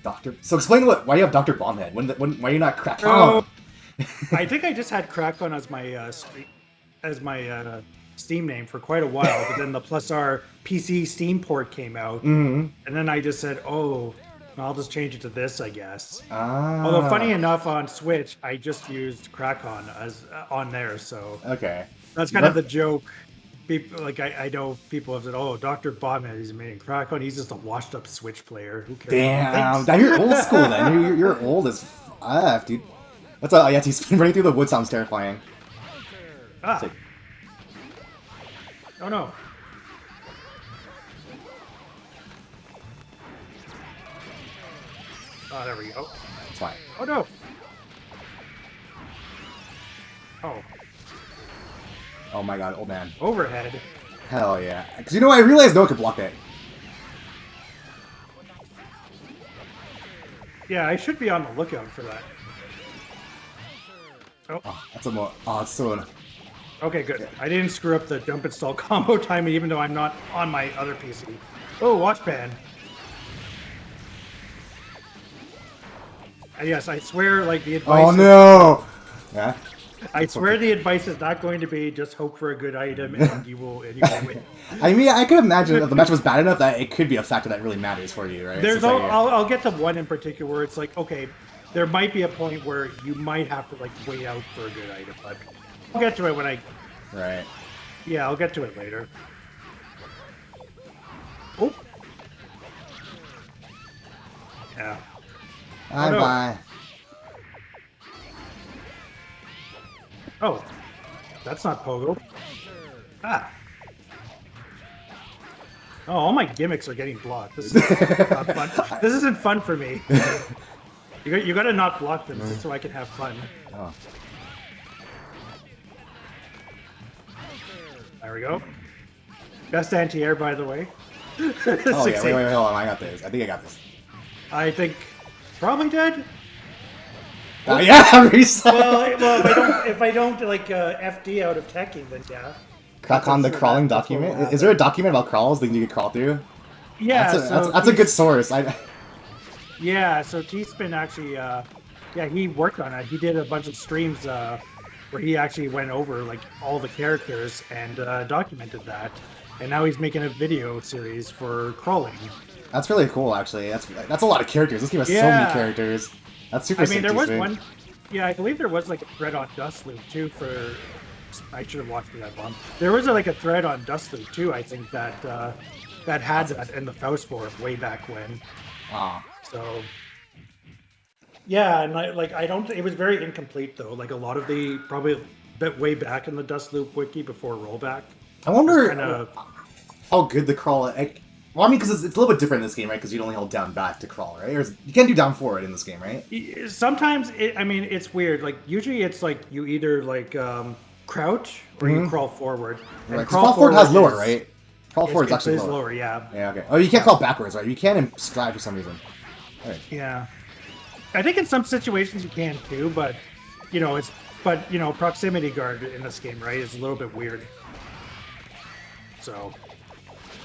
Doctor. So explain why you have Doctor Bombhead. Why you're not Krakhan? Oh, I think I just had Krakhan as my Steam name for quite a while, but then the Plus R PC Steam port came out, and then I just said, "Oh, I'll just change it to this, I guess." Although funny Ah. enough, on Switch, I just used Krakhan as on there, so Okay. that's kind of the joke. People like I know people have said, "Oh, Doctor Bombhead, he's amazing." Krakhan, he's just a washed-up Switch player. Who cares? Damn. Thanks. Damn, you're old school then. You're old as f, dude. That's a yeah. He's running through the wood sounds terrifying. Ah. Like, Oh no. Oh, there we go. it's fine. Oh no. Oh, Oh my god, old man. overhead. Hell yeah. Because you know, I realized no one could block that. Yeah, I should be on the lookout for that. Oh, Oh, that's a more. Oh, it's so. okay, good. I didn't screw up the jump install combo timing, even though I'm not on my other PC. Oh, watch band. Yes, I swear, like the advice. Oh no. Yeah. I swear the advice is not going to be just hope for a good item and you will win. I mean, I could imagine if the match was bad enough that it could be a factor that really matters for you, right? There's So it's like, I'll get to one in particular where it's like, okay, there might be a point where you might have to like wait out for a good item, but I'll get to it when I. right. Yeah, I'll get to it later. Oh. Yeah. Bye no. bye. Oh, that's not Pogo. Ah. Oh, all my gimmicks are getting blocked. This is not fun. This isn't fun for me. You got to not block them just so I can have fun. Oh. There we go. Best anti-air, by the way. Oh yeah. Wait, hold on. I got this. I think I got this. I think probably dead. Oh yeah, reset. Well, if I don't like FD out of teching, then yeah. Krakhan the crawling that's what will document. Is there a document about crawls that you can crawl through? Yeah, That's a good source. Yeah, so T-Spin actually, yeah, he worked on it. He did a bunch of streams where he actually went over like all the characters and documented that. And now he's making a video series for crawling. That's really cool, actually. That's a lot of characters. This game has so Yeah. many characters. That's super. I mean, there was T-Spin. one. Yeah, I believe there was like a thread on Dustloop too. For I should have watched for that bomb. There was like a thread on Dustloop too. I think that that had that in the Faust forum way back when. Ah. So yeah, and I don't. It was very incomplete though. Like a lot of the probably a bit way back in the Dustloop wiki before rollback. I wonder Kinda, how good the crawl. Well, I mean, because it's a little bit different in this game, right? Because you only hold down back to crawl, right? You can't do down forward in this game, right? sometimes I mean it's weird. Like usually it's like you either like crouch or you crawl forward. And Right. Crawl forward has lower, is- right? Crawl forward is actually lower. lower. Yeah. Yeah. Okay. Oh, you can't crawl backwards, right? You can in stride for some reason. Right. Yeah. I think in some situations you can too, but proximity guard in this game, right, is a little bit weird. So,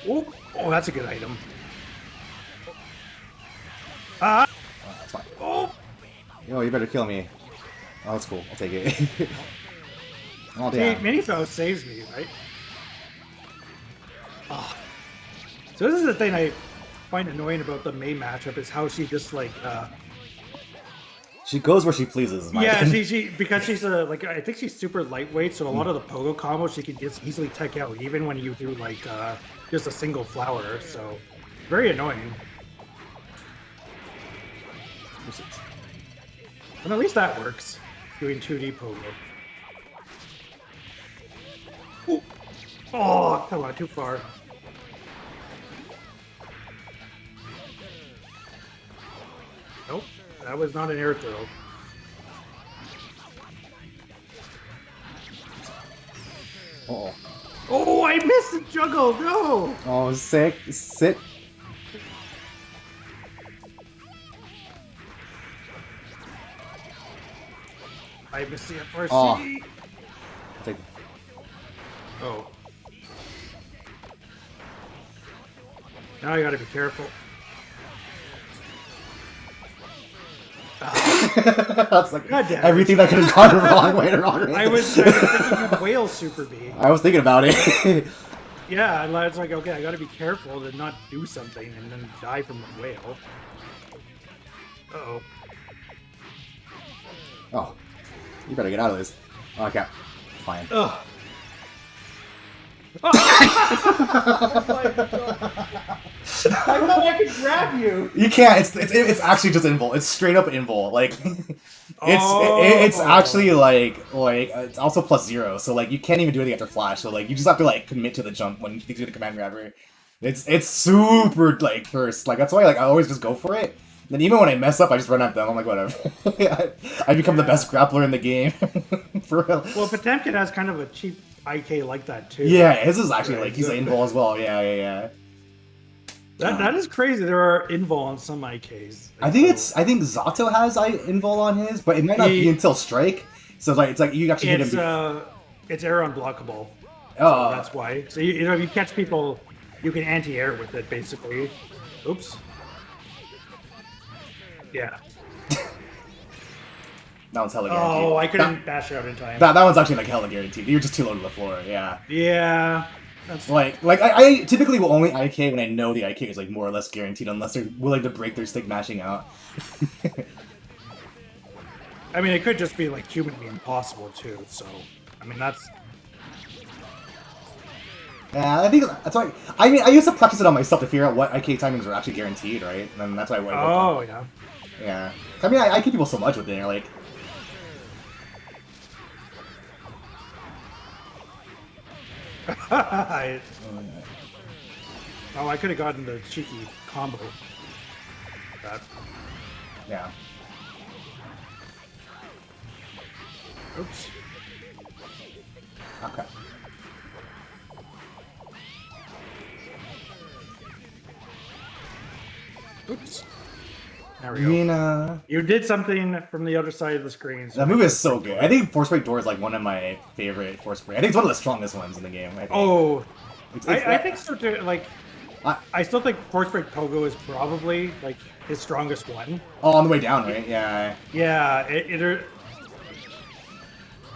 oh, that's a good item. Oh, that's fine. Oh, Yo, you better kill me. Oh, that's cool. I'll take it. Oh, see, damn. Mini Faust saves me, right? Oh. So this is the thing I find annoying about the May matchup is how she just like She goes where she pleases. Is my yeah, opinion. because she's I think she's super lightweight, so a lot of the pogo combos she can just easily tech out, even when you do like just a single flower. So very annoying. But at least that works. Doing 2D pogo. Ooh. Oh, come on, too far. Nope, that was not an air throw. Uh-oh. Oh, I missed the juggle. No. Oh, sick. Sit. I missed the FRC. Oh. Take. Oh. Now I gotta be careful. That's like God damn it. everything that could have gone wrong went wrong. Right I was thinking you'd whale Super B. I was thinking about it. Yeah, and it's like, okay, I gotta be careful to not do something and then die from the whale. Uh-oh. Oh, you better get out of this. Okay, fine. Ugh. Oh my God. I thought I could grab you. You can't. It's actually just invul. It's straight up invul. Like it's actually like it's also +0. So like you can't even do anything after flash. So like you just have to like commit to the jump when you do the command grabber. It's super like cursed. Like that's why like I always just go for it. Then even when I mess up, I just run at them. I'm like whatever. I become the best grappler in the game. For real. Well, Potemkin has kind of a cheap IK like that too. Yeah, his is actually like he's an invul as well. Yeah. That is crazy. There are invul on some IKs. I think Zato has invul on his, but it might not be until strike. So it's like you actually hit him. It's air unblockable. Oh, So that's why. So you know if you catch people, you can anti-air with it basically. Oops. Yeah. That one's hella guaranteed. Oh, I couldn't dash out in time. That one's actually like hella guaranteed. You're just too low to the floor. Yeah. Yeah. That's Like I typically will only IK when I know the IK is like more or less guaranteed, unless they're willing to break their stick mashing out. I mean, it could just be like humanly impossible too. So, I mean, that's. Yeah, I think that's why. I mean, I used to practice it on myself to figure out what IK timings were actually guaranteed, right? And that's why I went. Oh yeah. Yeah. I mean, I IK people so much with it. Like. I could have gotten the cheeky combo. That. Yeah. Oops. Okay. Oops. There we go. Mina. You did something from the other side of the screen. So That move is so good. I think Force Break Door is like one of my favorite Force Break. I think it's one of the strongest ones in the game. I think. Oh, It's I think so too. Like, I still think Force Break Pogo is probably like his strongest one. Oh, on the way down, right? Yeah. Yeah.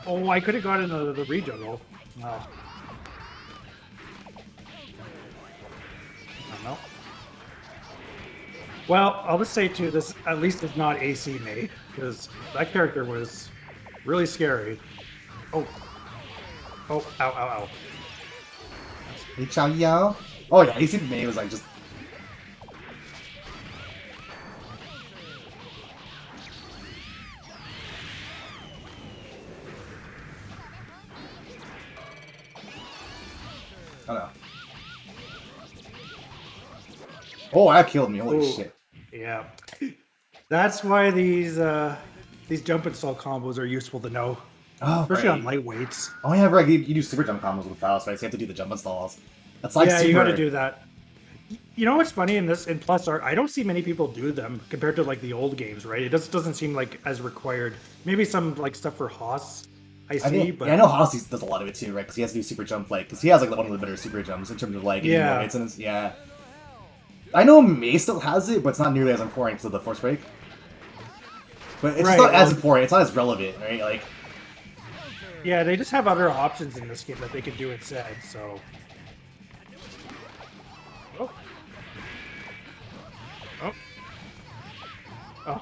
Oh, I could have gotten the rejuggle. Oh. I don't know. Well, I'll just say too, this at least is not AC made, because that character was really scary. Oh. Oh, ow, ow, ow. Hey, Chow Yao. Oh yeah, AC May was like just. Oh no. Oh, that killed me. Holy shit. Yeah. That's why these jump and stall combos are useful to know. Oh, Especially right. on lightweights. Oh yeah, right. You do super jump combos with Faust, right? So you have to do the jump installs. That's like Yeah, super... you got to do that. You know what's funny in Plus Art? I don't see many people do them compared to like the old games, right? It just doesn't seem like as required. Maybe some like stuff for Haas, I see, but yeah, I know Haas does a lot of it too, right? Because he has to do super jump, like because he has like one of the better super jumps in terms of like Yeah. It's yeah. I know May still has it, but it's not nearly as important because of the force break. But it's just not as important. It's not as relevant, right? Like. Yeah, they just have other options in this game that they can do instead. So. Oh. Oh. Oh.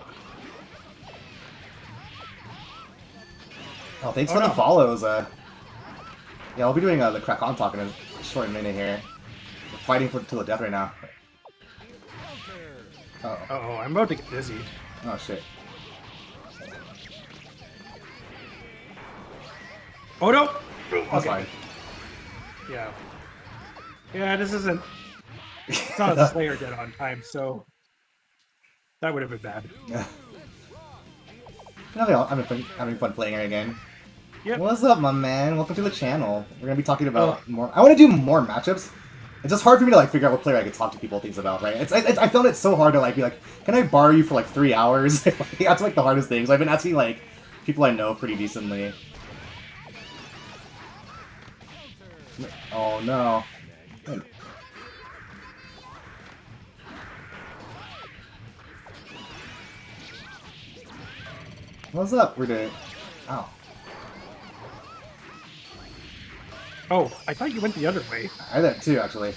Oh, thanks for the follows. Yeah, I'll be doing the Krakhan talk in a short minute here. We're fighting till the death right now. Uh-oh, I'm about to get dizzy. Oh shit. Oh no! That's fine. Yeah. Yeah, this isn't... It's not a Slayer dead on time, so... That would have been bad. Yeah. I'm having fun playing it again. Yep. What's up, my man? Welcome to the channel. We're gonna be talking about more... I want to do more matchups. It's just hard for me to like figure out what player I could talk to people things about, right? I found it so hard to like be like, can I borrow you for like 3 hours? That's like the hardest thing. So I've been asking like people I know pretty decently. Oh no. What's up? We're doing. Oh. Oh, I thought you went the other way. I did too, actually.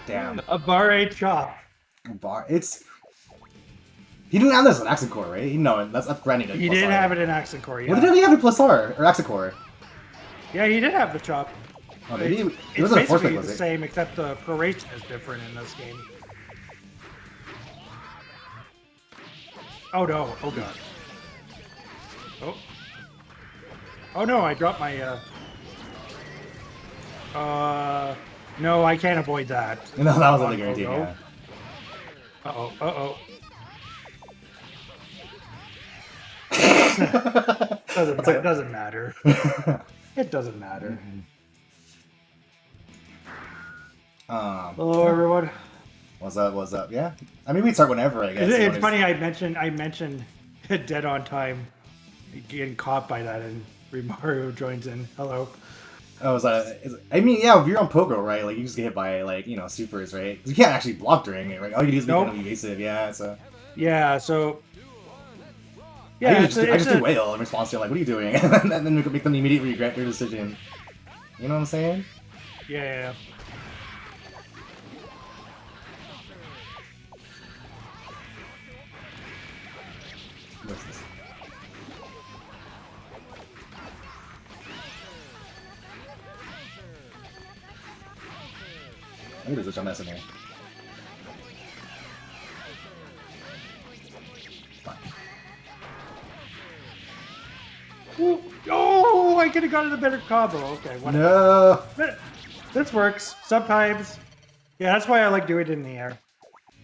Damn. A barre chop. Bar. It's. He didn't have this in Accent Core, right? No, that's granted. He did have it in Accent Core, yeah. What did he have in Plus R or Accent Core? Yeah, he did have the chop. Oh, maybe it It's wasn't a force basically pick, was the it? same, except the proration is different in this game. Oh no! Oh god! Oh! Oh no! I dropped my. No, I can't avoid that. No, that was Come only on, guaranteed. Pogo. Yeah. Uh-oh, uh-oh. It doesn't matter. It doesn't matter. Hello, everyone. What's up? What's up? Yeah. I mean, we'd start whenever, I guess. It's funny. I mentioned Dead on Time getting caught by that, and Mario joins in. Hello. Oh, I mean, yeah, if you're on Pogo, right? Like, you just get hit by, like, you know, supers, right? You can't actually block during it, right? All you do is be kind of evasive, yeah, so... Yeah, so... Yeah, I just do wail in response to, like, what are you doing? And then make them immediately regret their decision. You know what I'm saying? Yeah. What's this? I think there's a jump S in here. Fine. Ooh. Oh, I could have gotten a better combo. Okay, whatever. No! This works sometimes. Yeah, that's why I like doing it in the air.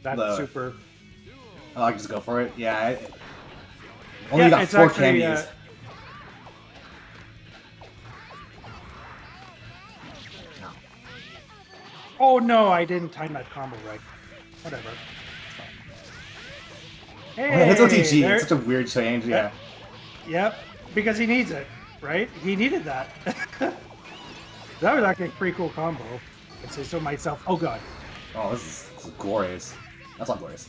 That's super. Oh, I can just go for it? Yeah. Only got 4 candies. Oh no, I didn't time that combo right. Whatever. Hey, It's OTG. It's such a weird change, yeah. Yep, because he needs it, right? He needed that. That was actually a pretty cool combo. I'd say so myself. Oh god. Oh, this is glorious. That's not glorious.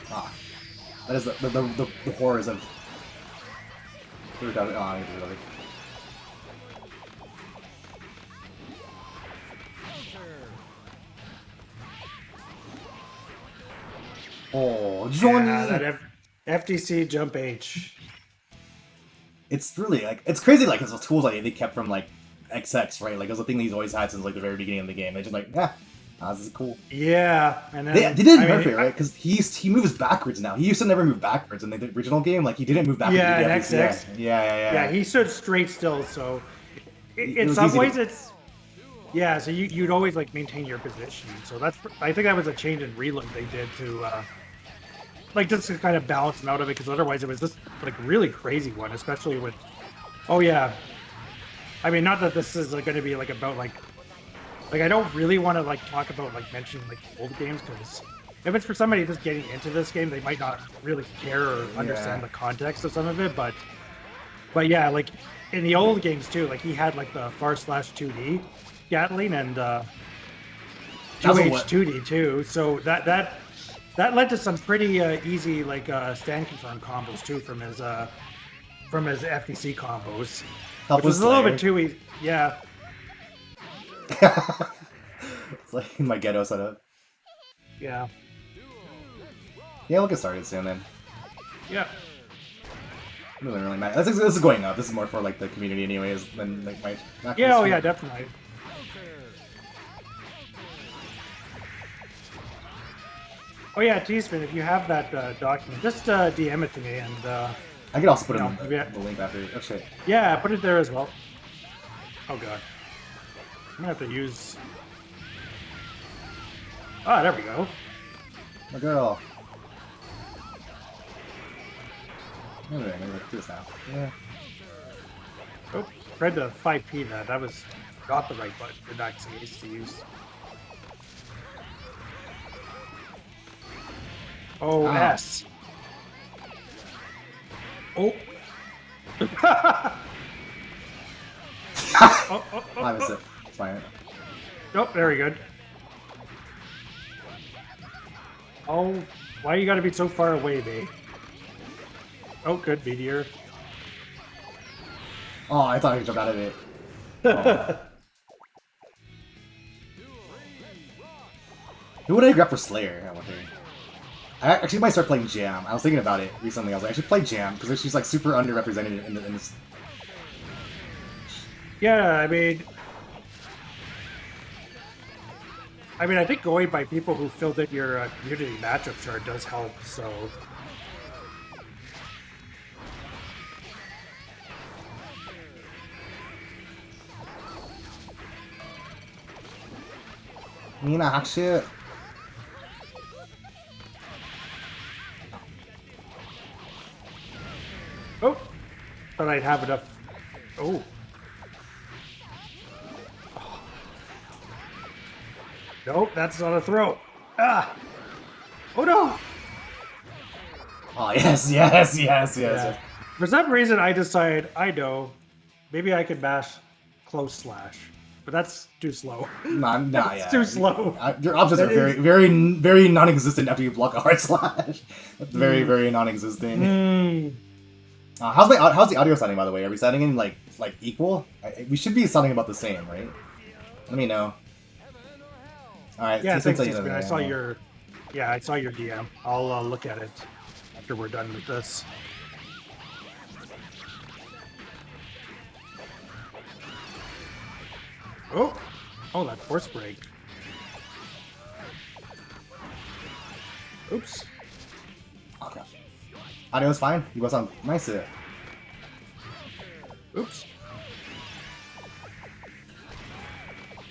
Ah. That is the horrors of... Oh, I need to reload it. Oh, Johnny! Yeah, that FTC jump H. It's really, like, it's crazy, like, it's the tools like, they kept from, like, XX, right? Like, it was a thing he's always had since, like, the very beginning of the game. They're just like, this is cool. Yeah, and then... They did nerf it, right? Because he moves backwards now. He used to never move backwards in the original game. Like, he didn't move backwards. Yeah, in XX. Yeah. Yeah, he stood straight still, so... In some ways, it's... Yeah, so you'd always, like, maintain your position. So that's... I think that was a change in reload they did to... like, just to kind of balance him out of it, because otherwise it was just, like, really crazy one, especially with... Oh, yeah. I mean, not that this is going to be, like, about, like, I don't really want to, like, talk about, like, mention, like, old games, because if it's for somebody just getting into this game, they might not really care or understand the context of some of it, but yeah, like, in the old games, too, like, he had, like, the far/2D Gatling and 2H2D, too, so that led to some pretty easy, like, stand confirm combos, too, from his FTC combos. Which was a little bit too easy. Yeah. It's like my ghetto setup. Yeah. Yeah, we'll get started soon then. Yeah. It doesn't really matter. This is going up. This is more for like the community anyways than like my... Yeah, oh yeah, definitely. Oh yeah, Teespin, if you have that document, just DM it to me and... I could also put it in the link after. Oh shit. Yeah, put it there as well. Oh god. I'm gonna have to use... Ah, there we go. My girl. I'm gonna do this now. Yeah. Oh, tried to 5P that. That was not the right button in that case to use. Oh, S. Oh. I missed it. It's fine. Nope, very good. Oh, why you gotta be so far away, babe? Oh, good meteor. Oh, I thought I could jump out of it. Oh. Who would I grab for Slayer? I wonder. I actually might start playing Jam. I was thinking about it recently. I was like, I should play Jam because she's like super underrepresented in this. Yeah, I think going by people who filled in your community matchup chart does help. So. Mina, shit. Oh, but I'd have enough. Oh. Nope, that's not a throw. Ah! Oh no! Oh, yes. Yeah. For some reason, I decided, I know, maybe I could mash close slash, but that's too slow. Nah, It's too slow. Your options are very non-existent after you block a hard slash. That's very non-existent. How's the audio sounding, by the way? Are we sounding in like equal? We should be sounding about the same, right? Let me know. All right. Yeah, thanks, T-Spin. I saw your DM. I'll look at it after we're done with this. Oh, that force break. Oops. Okay. Audio's fine. You both sound nice. Oops.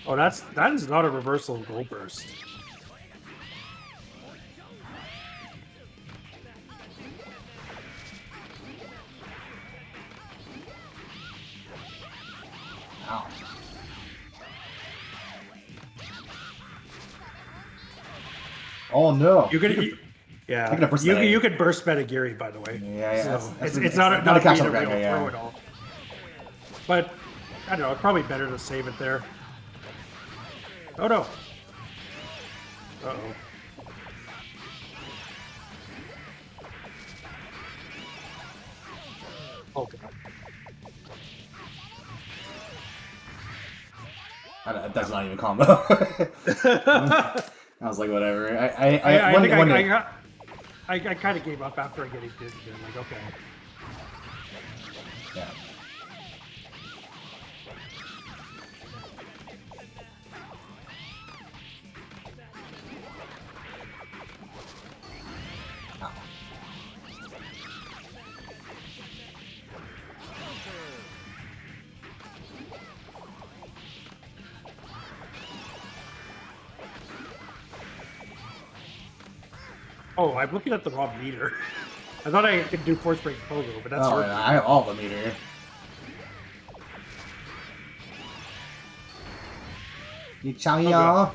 Oh, that is not a reversal of gold burst. Ow. Oh no! You could burst Metagiri, by the way. Yeah. So it's not a catch up throw at all. But I don't know. It's probably better to save it there. Oh no! Uh-oh. Oh god. That's not even combo. I was like, whatever. I kind of gave up after getting dizzy. I'm like, okay. Yeah. Oh, I'm looking at the wrong meter. I thought I could do force break pogo, but that's Oh, I have all the meter. You chow y'all.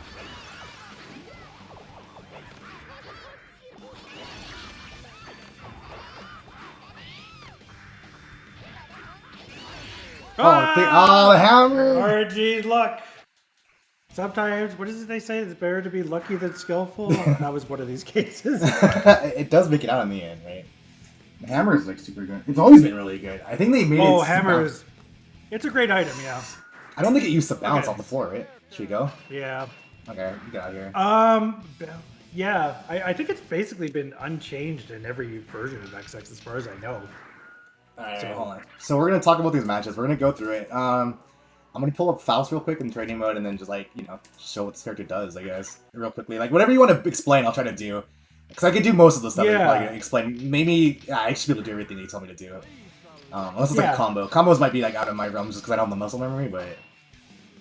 The hammer! RNG luck. Sometimes, what is it they say? It's better to be lucky than skillful. That was one of these cases. It does make it out in the end, right? The hammer is like super good. It's always been really good. I think they made it. Oh, hammer is. It's a great item, yeah. I don't think it used to bounce off the floor, right? Should we go? Yeah. Okay, you get out of here. Yeah. I think it's basically been unchanged in every version of XX, as far as I know. Alright, hold on. So we're gonna talk about these matches. We're gonna go through it. I'm gonna pull up Faust real quick in training mode and then just show what this character does, I guess, real quickly. Like whatever you want to explain, I'll try to do. Because I can do most of the stuff. Yeah. Explain. Maybe I should be able to do everything that you tell me to do. Unless it's like a combo. Combos might be like out of my realm just because I don't have the muscle memory. But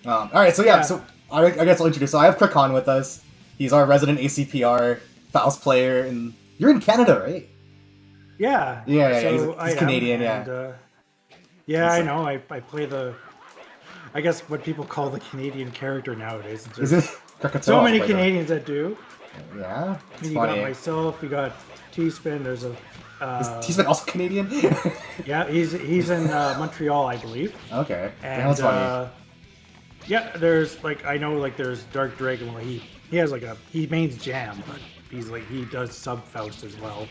all right, so so I guess I'll introduce. So I have Krakhan with us. He's our resident ACPR Faust player, and you're in Canada, right? Yeah. Yeah. So he's Canadian. I know. I play the. I guess what people call the Canadian character nowadays. Is it? So many Canadians that do. Yeah. You got myself. You got T-Spin. There's a. Is T-Spin also Canadian? Yeah, he's in Montreal, I believe. Okay. And that's funny. Yeah, there's like I know like there's Dark Dragon where he has like he mains Jam, but he does sub Faust as well.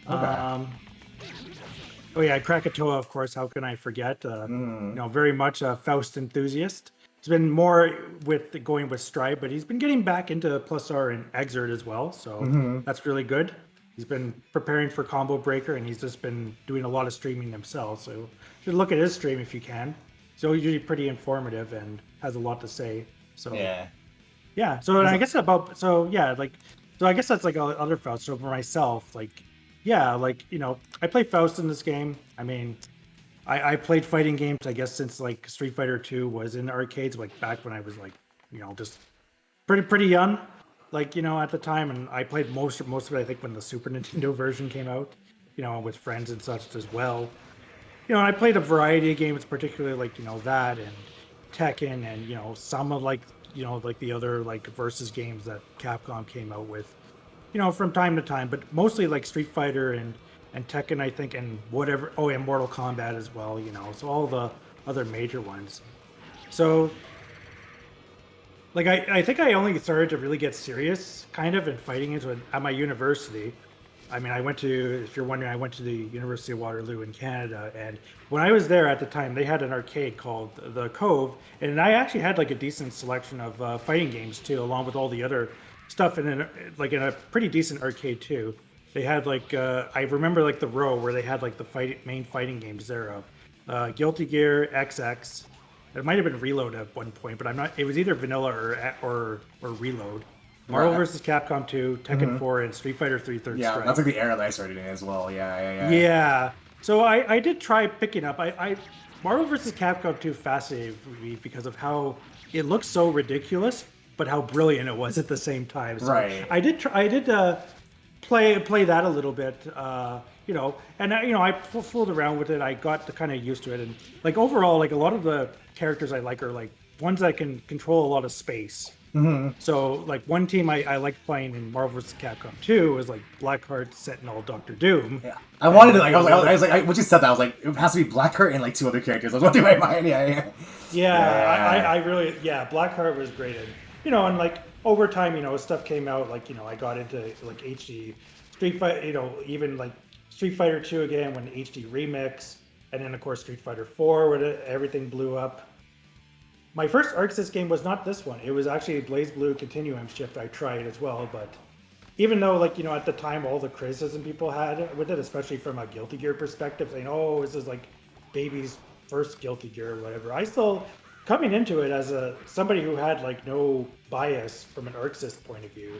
Okay. Um, oh yeah, Krakatoa, of course. How can I forget? Very much a Faust enthusiast. He's been more with going with Stripe, but he's been getting back into Plus R and Exert as well. So that's really good. He's been preparing for Combo Breaker, and he's just been doing a lot of streaming himself. So you should look at his stream if you can. So he's usually pretty informative and has a lot to say. So Yeah. yeah. So and I guess about so yeah like so I guess that's like other Faust. So for myself, like yeah, like I play Faust in this game. I mean, I played fighting games, I guess, since like Street Fighter 2 was in arcades, like back when I was like, just pretty young, like at the time, and I played most of it, I think, when the Super Nintendo version came out, with friends and such as well. I played a variety of games, particularly like that and Tekken, and some of like the other like versus games that Capcom came out with, from time to time, but mostly like Street Fighter and Tekken, I think, and whatever. Oh, and Mortal Kombat as well. So all the other major ones. So, like, I think I only started to really get serious, kind of, in fighting games at my university. I mean, I went to, if you're wondering, I went to the University of Waterloo in Canada, and when I was there at the time, they had an arcade called the Cove, and I actually had like a decent selection of fighting games too, along with all the other stuff, and in a pretty decent arcade too. They had like I remember like the row where they had like the main fighting games there of Guilty Gear, XX. It might have been Reload at one point, but I'm not. It was either vanilla or Reload. Marvel Right. vs. Capcom 2, Tekken 4, and Street Fighter 3 Third Yeah, Strike. that's like the era that I started in as well. Yeah. So I did try picking up. I Marvel vs. Capcom 2 fascinated me because of how it looks so ridiculous, but how brilliant it was at the same time. So Right. I did play that a little bit, and I fooled around with it. I got kind of used to it, and like overall, like a lot of the characters I like are like ones that can control a lot of space. So like one team I liked playing in Marvel vs. Capcom 2 was like Blackheart, Sentinel, Doctor Doom. Yeah. I wanted to like I was like when you said that I was like it has to be Blackheart and like two other characters. I was going through my mind. I really Blackheart was great, and and like over time, stuff came out like I got into like HD Street Fighter, even like Street Fighter 2 again when HD Remix, and then of course Street Fighter 4 when everything blew up. My first Arc Sys game was not this one. It was actually Blaze Blue Continuum Shift. I tried as well, but even though like at the time all the criticism people had with it, especially from a Guilty Gear perspective, saying, "Oh, this is like baby's first Guilty Gear or whatever," I still coming into it as somebody who had like no bias from an Arc Sys point of view.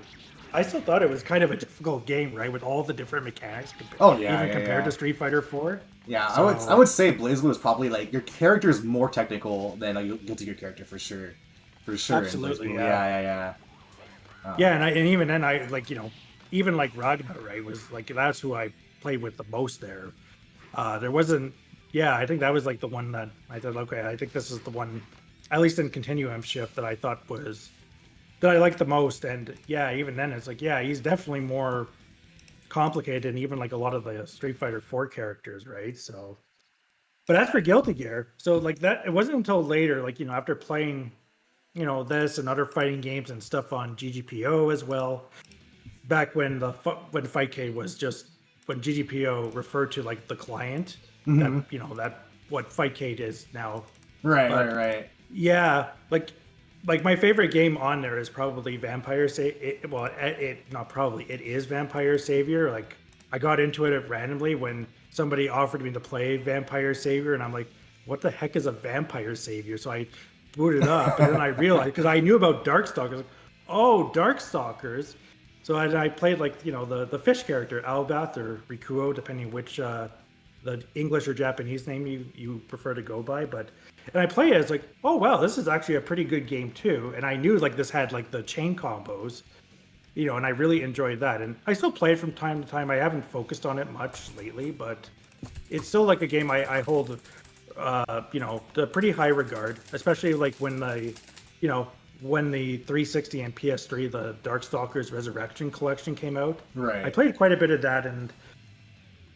I still thought it was kind of a difficult game, right, with all the different mechanics. Oh yeah, even yeah, compared yeah. to Street Fighter 4. Yeah, So I would say BlazBlue is probably like your character is more technical than a Guilty Gear character for sure, in absolutely, BlazBlue. yeah. Yeah, and even then, I like even like Ragnar, right, was like that's who I played with the most there. There wasn't, yeah, I think that was like the one that I thought, okay, I think this is the one, at least in Continuum Shift, that I thought was that I liked the most. And yeah, even then, it's like, yeah, he's definitely more complicated than even like a lot of the Street Fighter 4 characters, right? So, but as for Guilty Gear, so like that, it wasn't until later, like after playing this and other fighting games and stuff on GGPO as well. Back when when Fightcade was just when GGPO referred to like the client that that what Fightcade is now. Right, But right. yeah, like my favorite game on there is probably Vampire not probably, it is Vampire Savior. Like I got into it randomly when somebody offered me to play Vampire Savior, and I'm like, what the heck is a Vampire Savior? So I booted up, and then I realized because I knew about Darkstalkers, like, oh, Darkstalkers. So I played like the fish character Albath or Rikuo, depending which the English or Japanese name you prefer to go by. But and I played it, it's like, oh wow, this is actually a pretty good game too. And I knew like this had like the chain combos, and I really enjoyed that. And I still play it from time to time. I haven't focused on it much lately, but it's still like a game I hold to pretty high regard, especially like when when the 360 and PS3, the Darkstalkers Resurrection Collection came out. Right. I played quite a bit of that, and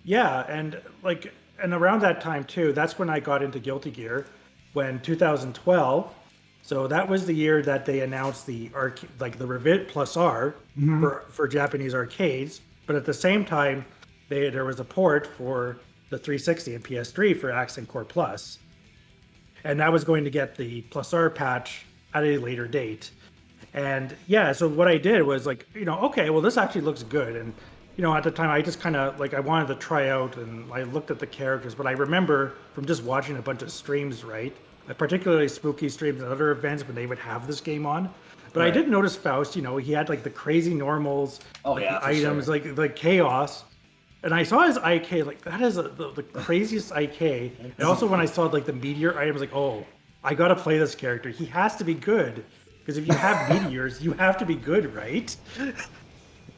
yeah, and like, and around that time too, that's when I got into Guilty Gear, when 2012, So that was the year that they announced the like the Revit Plus R Hmm. for Japanese arcades. But at the same time, there was a port for the 360 and PS3 for Accent Core Plus, and that was going to get the Plus R patch at a later date. And yeah, so what I did was like, okay, well, this actually looks good. And, at the time, I just kind of like, I wanted to try out and I looked at the characters. But I remember from just watching a bunch of streams, right? Particularly spooky streams and other events when they would have this game on. But I Right. did notice Faust, he had like the crazy normals, Oh like yeah, the for items, sure. like chaos. And I saw his IK, like that is the craziest IK. And also when I saw like the meteor item, I was like, oh, I gotta play this character. He has to be good. Because if you have meteors, you have to be good, right?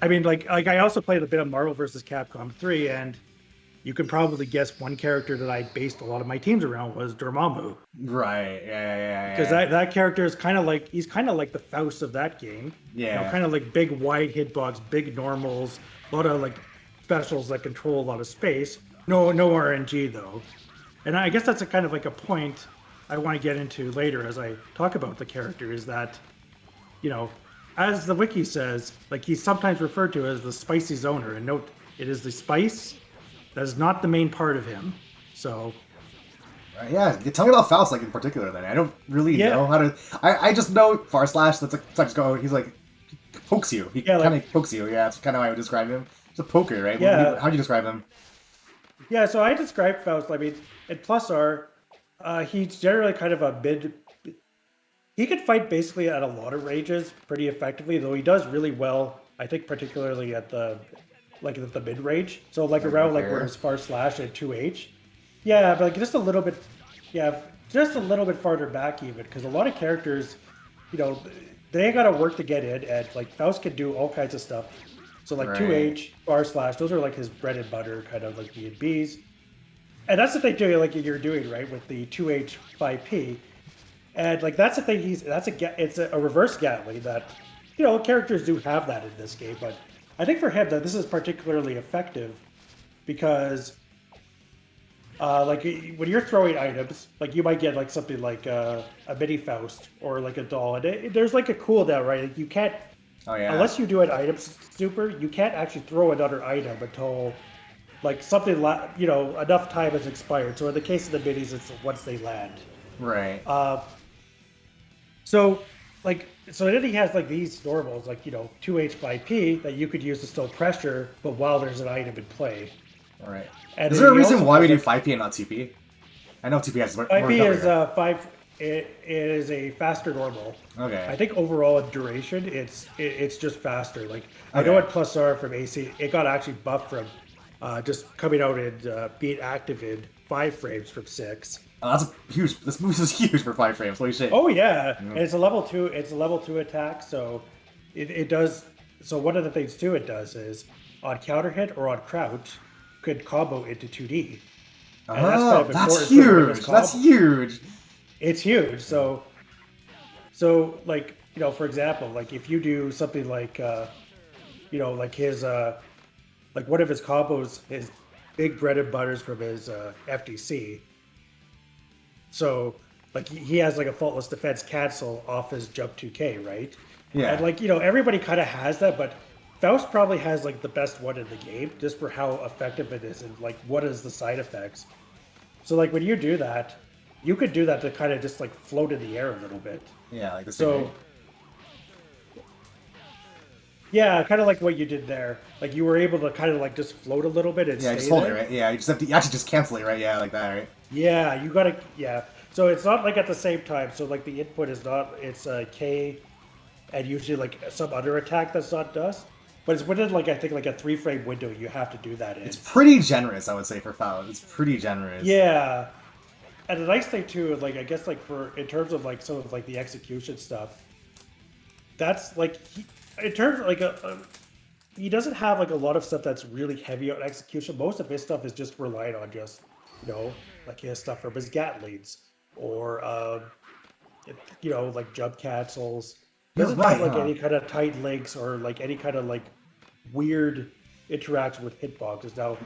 I mean, like I also played a bit of Marvel vs. Capcom 3, and you can probably guess one character that I based a lot of my teams around was Dormammu. Right. Yeah. Yeah. Because Yeah. that character is kind of like he's kind of like the Faust of that game. Yeah. Kind of like big wide hitbox, big normals, a lot of like specials that control a lot of space. No RNG though. And I guess that's a kind of like a point I want to get into later as I talk about the character is that, you know, as the wiki says, like he's sometimes referred to as the spicy zoner. And note, it is the spice that is not the main part of him. So Yeah, tell me about Faust, like in particular. Then I don't really yeah, know how to. I just know Far Slash. That's like, it's like go. He's like pokes you. He yeah, kind like of pokes you. Yeah, that's kind of how I would describe him. He's a poker, right? yeah, How do you describe him? yeah. So I described Faust. I mean, at plus R, he's generally kind of a mid. He could fight basically at a lot of ranges pretty effectively, though he does really well. I think particularly at the mid range. So like around like where Okay. his far slash at 2H. Yeah, but like just a little bit. Yeah, just a little bit farther back even because a lot of characters, you know, they got to work to get in, and like Faust can do all kinds of stuff. So like Right. 2H, far slash, those are like his bread and butter kind of like B and Bs. And that's the thing too, like you're doing right with the 2H 5P. And like that's the thing. It's a reverse Gatling that characters do have that in this game, but I think for him that this is particularly effective because like when you're throwing items, like you might get like something like a mini Faust or like a doll, and there's like a cooldown, right? Like you can't Oh yeah. unless you do an item super, you can't actually throw another item until like enough time has expired. So in the case of the minis, it's once they land. Right. Uh, So, so then he has like these normals, like 2H5P that you could use to still pressure, but while there's an item in play. All right. And Is then there a he reason also why we has do like 5P and not 2P? I know 2P has more 5P recovery, is right? five. It is a faster normal. Okay. I think overall in duration, it's just faster. Like I know Okay. at Plus R from AC, it got actually buffed from just coming out and being active in 5 frames from 6. Oh, that's a huge. This movie is huge for 5 frames. Holy shit. Oh yeah, Yeah. and it's a level 2. It's a level 2 attack, so it does. So one of the things too it does is on counter hit or on crouch could combo into 2D, and that's kind Oh, of that's important for the way this huge. That's combo. huge. It's huge. So like for example, like if you do something like like his like one of his combos, his big bread and butters from his FDC. So like he has like a faultless defense cancel off his jump 2K, right? And Yeah. like everybody kind of has that, but Faust probably has like the best one in the game just for how effective it is and like what is the side effects. So like when you do that, you could do that to kind of just like float in the air a little bit. Yeah, like this thing, right? So yeah, kind of like what you did there. Like you were able to kind of like just float a little bit and Yeah, just stay hold it, there. right? Yeah, you just have to you actually just cancel it, right? Yeah, like that, right? Yeah, you gotta. Yeah, so it's not like at the same time. So like the input is not. It's a K, and usually like some other attack that's not dust. But it's within like I think like a 3 frame window. You have to do that It's in. pretty generous, I would say, for Faust. It's pretty generous. Yeah, and the nice thing too, like I guess like for in terms of like some of like the execution stuff, that's like in terms of like he doesn't have like a lot of stuff that's really heavy on execution. Most of his stuff is just relied on just like his stuff from his Gatlings or like jump cancels. You're Doesn't have right, like huh? any kind of tight links or like any kind of like weird interaction with hitboxes. Now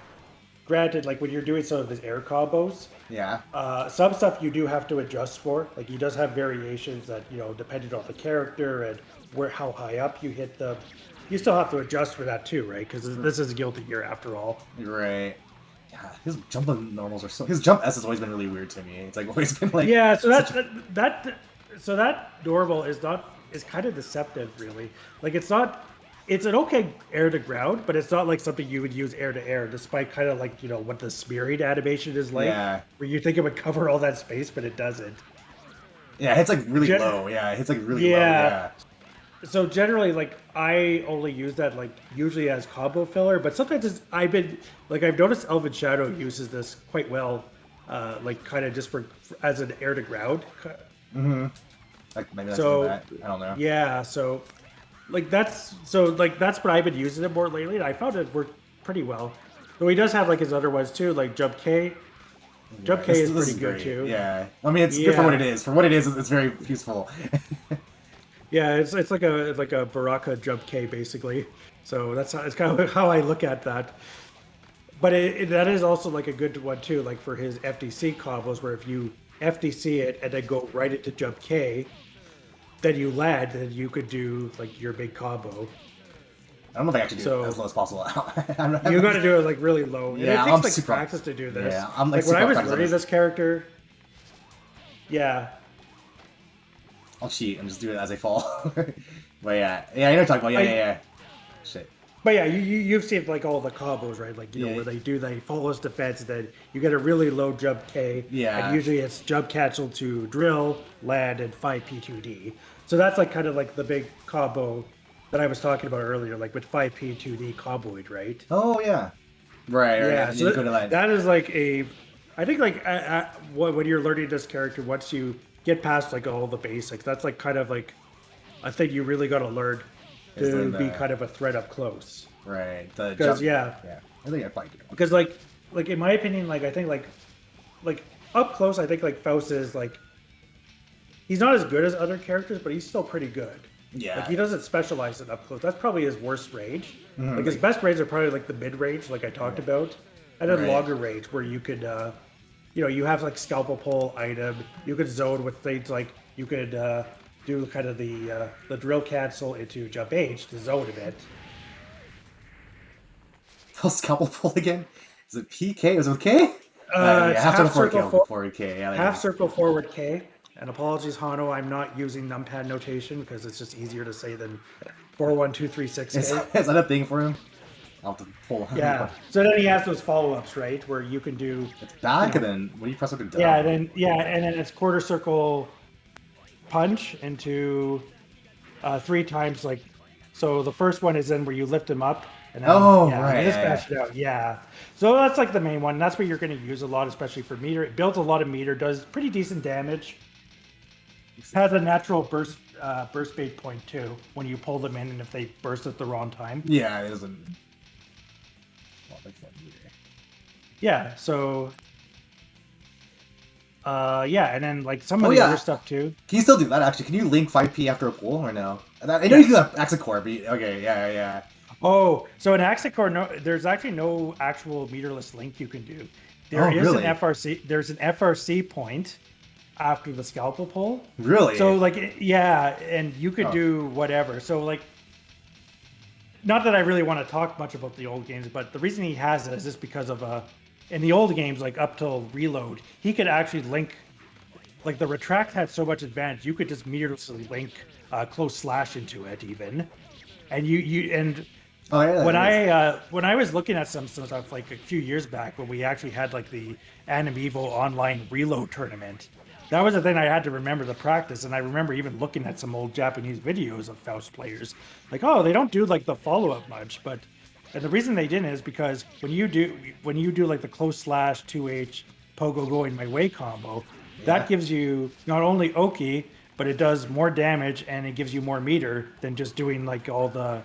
granted, like when you're doing some of his air combos, Yeah. some stuff you do have to adjust for. Like he does have variations that depending on the character and where how high up you hit them. You still have to adjust for that too, right? Because this is Guilty Gear after all. Right. Yeah, his jump normals are so. His jump S has always been really weird to me. It's like always been like. Yeah, so that normal is kind of deceptive, really. Like it's not. It's an okay air to ground, but it's not like something you would use air to air, despite kind of like what the smearing animation is like, Yeah. where you think it would cover all that space, but it doesn't. Yeah, it hits like really low. Yeah, it hits like really low. Yeah. So generally, like I only use that like usually as combo filler, but sometimes I've noticed Elven Shadow uses this quite well, like kind of just for as an air to ground. Mm-hmm. Like maybe that's that. I don't know. Yeah, so that's what I've been using it more lately, and I found it worked pretty well. Though he does have like his other ones too, like Jump K. Jump K is pretty good too. Yeah, I mean it's good for what it is. For what it is, it's very useful. Yeah, it's like a Baraka Jump K basically. So it's kind of how I look at that. But that is also like a good one too, like for his FDC combos, where if you FDC it and then go right into Jump K, then you land, then you could do like your big combo. I don't know if I actually do it as low as possible. You got to do it like really low. Yeah, and it takes like practice to do this. Yeah, I'm like when I was learning this character. Yeah. I'll cheat and just do it as I fall. But yeah, I know what you're talking about. Yeah. Shit. But yeah, you've seen like all the combos, right? Like where they follow his defense, then you get a really low jump K. Yeah. And usually it's jump cancel to drill, land, and 5P2D. So that's like kind of like the big combo that I was talking about earlier, like with 5P2D comboid, right? Oh yeah. Right. Yeah. So go to that is like I think like when you're learning this character, once you get past like all the basics, that's like kind of like a thing you really got to learn to be kind of a threat up close. Right. Because yeah. I think I probably do. Because like in my opinion, like I think like up close, I think like Faust is like he's not as good as other characters, but he's still pretty good. Yeah. Like he doesn't specialize in up close. That's probably his worst range. Like his best range are probably like the mid range, like I talked about, and then longer range where you could, you have like scalpel pull item. You could zone with things like you could do kind of the drill cancel into jump H to zone a bit. Scalpel pull again? Is it PK? Was it with K? Half circle forward K. Yeah, half circle forward K. And apologies, Hano, I'm not using numpad notation because it's just easier to say than 41236K. Is that a thing for him? I'll have to pull. Yeah. So then he has those follow-ups, right, where you can do. It's back, and then when you press up and down. And then it's quarter circle punch into 3 times, like. So the first one is then where you lift him up. And then, right. Just bash it out. Yeah. So that's like the main one. That's what you're going to use a lot, especially for meter. It builds a lot of meter, does pretty decent damage. Has a natural burst bait point too when you pull them in, and if they burst at the wrong time. Yeah, it doesn't. Yeah. So. And then like some of the other stuff too. Can you still do that? Actually, can you link 5P after a pull or no? I know you can do that Axicore, but okay, yeah. Oh, so in Axicore, no, there's actually no actual meterless link you can do. There is really? an FRC. There's an FRC point after the scalpel pull. Really? So like and you could do whatever. So like, not that I really want to talk much about the old games, but the reason he has it is just because of in the old games, like up till reload, he could actually link. Like the retract had so much advantage, you could just meterlessly link close slash into it even, and when I was looking at some stuff like a few years back when we actually had like the Anime-Evo online reload tournament, that was the thing I had to remember to practice. And I remember even looking at some old Japanese videos of Faust players, like, oh, they don't do like the follow up much, and the reason they didn't is because when you do like the close slash 2H pogo going my way combo, that gives you not only Oki, but it does more damage and it gives you more meter than just doing like all the,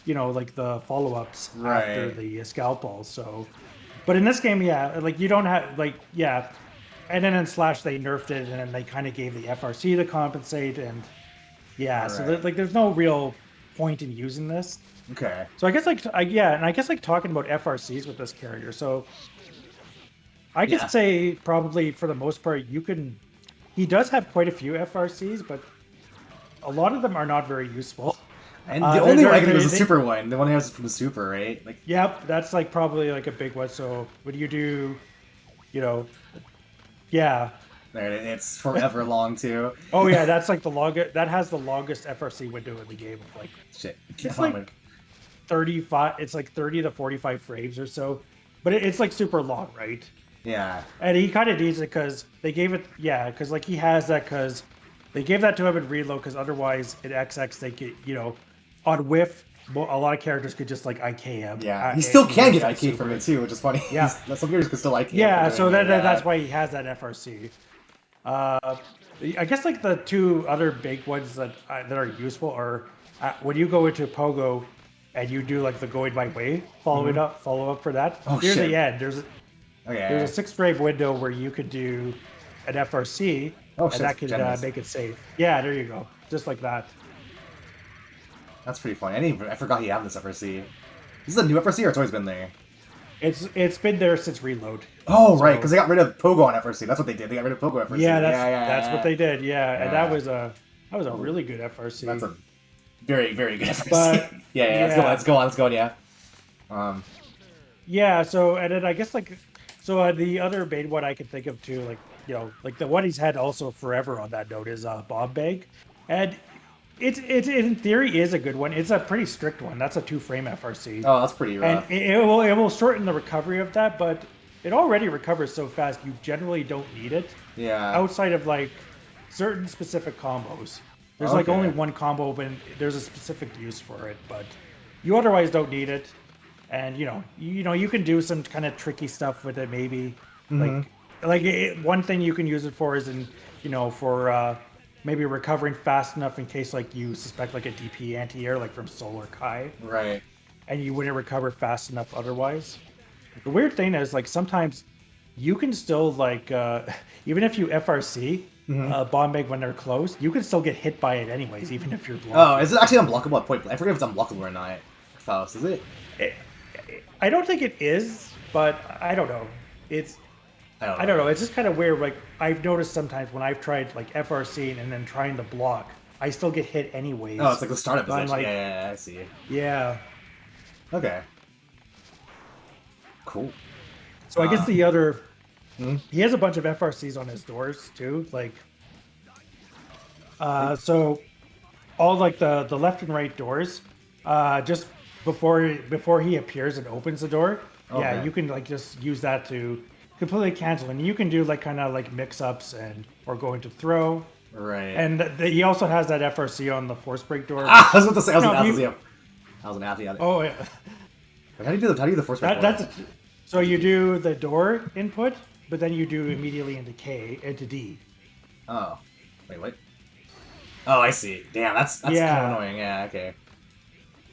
like the follow-ups after the scalpel. So, but in this game, like you don't have and then in Slash they nerfed it and then they kind of gave the FRC to compensate and so like there's no real point in using this. Okay. So I guess and I guess like talking about FRCs with this character. So I could say probably for the most part you can. He does have quite a few FRCs, but a lot of them are not very useful. And the only one I can think was the super one. The one he has from the super, right? Like. Yep, that's like probably like a big one. So when you do, you know, yeah. There, it's forever long too. Oh yeah, that's like the longest. That has the longest FRC window in the game of like. Shit. It's like 35. It's like 30 to 45 frames or so, but it's like super long, right? Yeah. And he kind of needs it because they gave it. Yeah, because like he has that because they gave that to him in reload because otherwise in XX they could on whiff. A lot of characters could just like IK him. Yeah, he still can get IK from it too, which is funny. Yeah, some characters can still IK. Yeah, so that's why he has that FRC. I guess like the two other big ones that are useful are when you go into Pogo and you do like the going my way follow up for that. Oh, near shit. the end, there's a 6 frame window where you could do an FRC and that could make it safe. Yeah, there you go, just like that. That's pretty funny. I forgot he had this FRC. This is a new FRC, or it's always been there? It's been there since Reload. Oh, right, because they got rid of Pogo on FRC. That's what they did. They got rid of Pogo FRC. Yeah, that's what they did. Yeah, and that was a really good FRC. That's a very, very good FRC. But, let's go on. Yeah. Yeah. So and then I guess like the other main one I can think of too, like like the one he's had also forever on that note is Bomb Bag, and it's in theory is a good one. It's a pretty strict one. That's a 2 frame FRC. Oh, that's pretty rough. And it will shorten the recovery of that, but it already recovers so fast you generally don't need it. Yeah. Outside of like certain specific combos. There's like only one combo, but there's a specific use for it, but you otherwise don't need it. And you can do some kind of tricky stuff with it maybe. One thing you can use it for is for maybe recovering fast enough in case like you suspect like a DP anti-air like from Solar Kai. Right. And you wouldn't recover fast enough otherwise. The weird thing is like sometimes you can still like even if you FRC Bomb Bag when they're close, you can still get hit by it anyways, even if you're blocked. Oh, is it actually unblockable at point? I forget if it's unblockable or not. Faust, is it? I don't think it is, but I don't know. I don't know. It's just kind of weird. Like I've noticed sometimes when I've tried like FRC and then trying to block, I still get hit anyways. Oh, it's like the startup position. Like, yeah, I see. Yeah. Okay. Cool. So I guess the other, he has a bunch of FRCs on his doors too. Like, so all like the left and right doors, just before he appears and opens the door, yeah, you can like just use that to completely cancel, and you can do like kind of like mix-ups or go into throw. Right. And he also has that FRC on the force break door. I was about to say, I was an athlete. Oh yeah. How do you do the force break? So you do the door input, but then you do immediately into D. Oh, wait, what? Oh, I see. Damn, that's kind of annoying. Yeah, okay.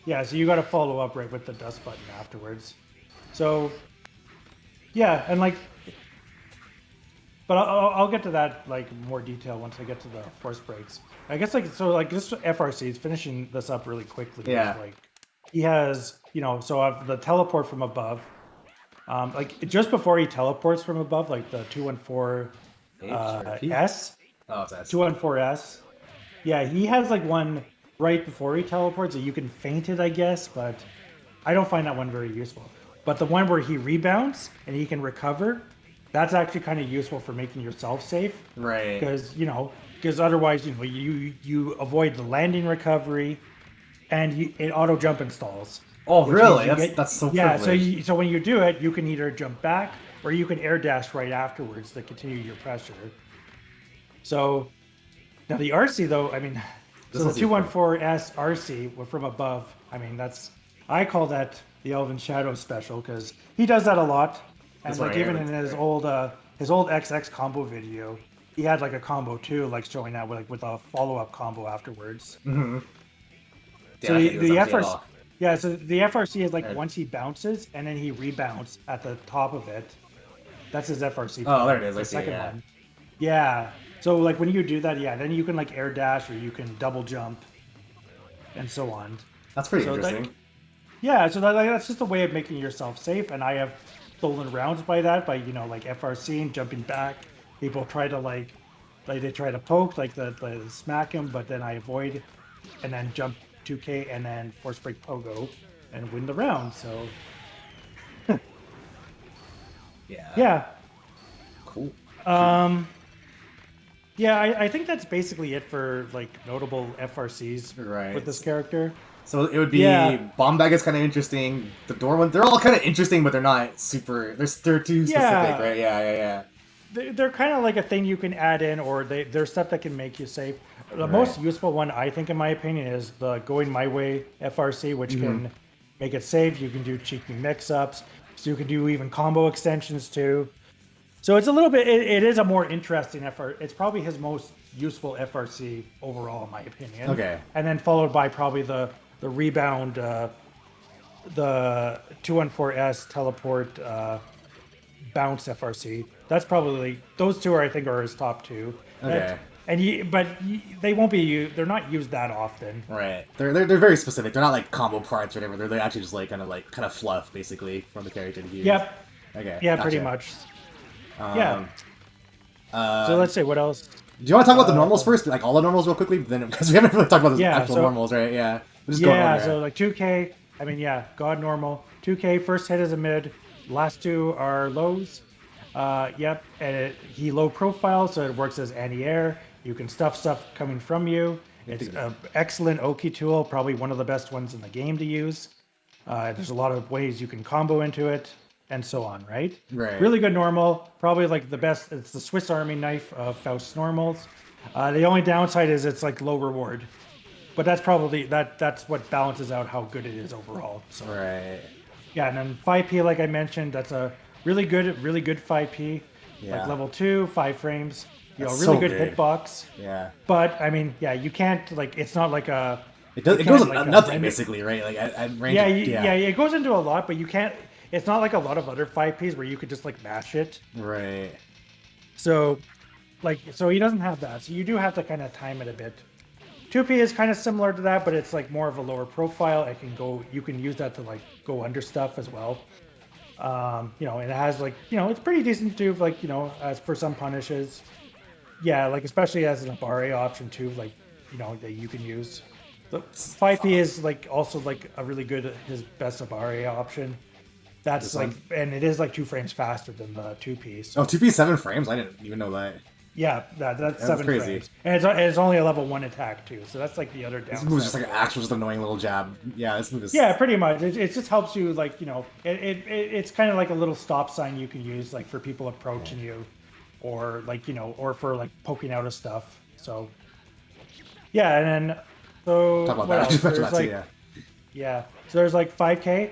Yeah, so you got to follow up right with the dust button afterwards. So, yeah, and like, but I'll get to that like more detail once I get to the force breaks. I guess like this FRC is finishing this up really quickly. Yeah. Like he has so of the teleport from above. Like just before he teleports from above, like the 214 S. Oh, it's S. 214S. Yeah, he has like one right before he teleports that you can feint it, I guess, but I don't find that one very useful. But the one where he rebounds and he can recover, that's actually kind of useful for making yourself safe. Right. Because otherwise, you avoid the landing recovery, and it auto jump installs. Oh, really? That's so privileged. Yeah. So when you do it, you can either jump back or you can air dash right afterwards to continue your pressure. So now the RC though, I mean, so the 214S RC from above. I mean, I call that the Elven Shadow special because he does that a lot. And like even in his old XX combo video, he had like a combo too, like showing that with a follow-up combo afterwards. Mm-hmm. So the FRC, so the FRC is like once he bounces and then he rebounds at the top of it. That's his FRC. Oh, there it is. The second one. Yeah. So like when you do that, then you can like air dash or you can double jump. and so on. That's pretty So interesting. yeah, so that's just a way of making yourself safe, and I have stolen rounds by that, by like FRC and jumping back. People try to like they try to poke, like the smack him, but then I avoid, and then jump 2K, and then force break pogo, and win the round. So Yeah. yeah, Cool. yeah, I think that's basically it for like notable FRCs Right. with this character. So it would be Yeah. Bomb Bag is kind of interesting. The door one, they're all kind of interesting, but they're not super. They're too specific, Yeah. right? Yeah. They're kind of like a thing you can add in, or they're stuff that can make you safe. The Right. most useful one, I think, in my opinion, is the Going My Way FRC, which can make it safe. You can do cheeky mix-ups, so you can do even combo extensions too. So it's a little bit. It is a more interesting FR. It's probably his most useful FRC overall, in my opinion. Okay. And then followed by probably the rebound, the 214S teleport. Bounce FRC. That's probably those two are I think are his top two. Okay. They won't be. They're not used that often. Right. They're very specific. They're not like combo parts or whatever. They're actually just like kind of fluff basically from the character to use. Yep. Okay. Yeah, gotcha. pretty much. Um, So let's see what else. Do you want to talk about the normals first? Like all the normals real quickly? Then because we haven't really talked about the Yeah, actual so- normals, right? Yeah. We'll just go in Yeah. order. So like 2K. I mean, yeah, God normal. 2K first hit is a mid. Last two are lows. Yep. And he low profile, so it works as anti-air. You can stuff coming from you. It's an excellent Oki tool, probably one of the best ones in the game to use. There's a lot of ways you can combo into it, and so on, right? Right. Really good normal. Probably like the best. It's the Swiss Army knife of Faust normals. The only downside is it's like low reward, but that's probably that's what balances out how good it is overall. So Right. yeah, and then 5P, like I mentioned, that's a really good 5P. Yeah. Like level 2, 5 frames. That's Really so good good. hitbox. Yeah. But I mean, yeah, you can't like. It's not like a. It does. you It goes can't, with like, nothing render- basically, right? Like at range. Yeah, yeah, it goes into a lot, but you can't. It's not like a lot of other 5Ps where you could just like mash it. Right. So, so he doesn't have that. So you do have to kind of time it a bit. 2P is kind of similar to that, but it's like more of a lower profile. It can go. You can use that to like go under stuff as well. It has like it's pretty decent too. Like as for some punishes, yeah, like especially as an Abare option too. Like that you can use. The 5P is like also like a really good his best Abare option. That's This like, one? and it is like 2 frames faster than the 2P. So Oh, 2P 7 frames? I didn't even know that. yeah, that's 7 crazy. frames, and it's only a level 1 attack too. So that's like the other This downside. move is just like an actual, just annoying little jab. Yeah, this move is. Yeah, pretty much. It just helps you, like, it's kind of like a little stop sign you can use, like, for people approaching you, or, like, or for, like, poking out of stuff. So, yeah, and then, so, Talk about what that. else? Mention There's, that too, like, yeah. yeah, so there's, like, 5K.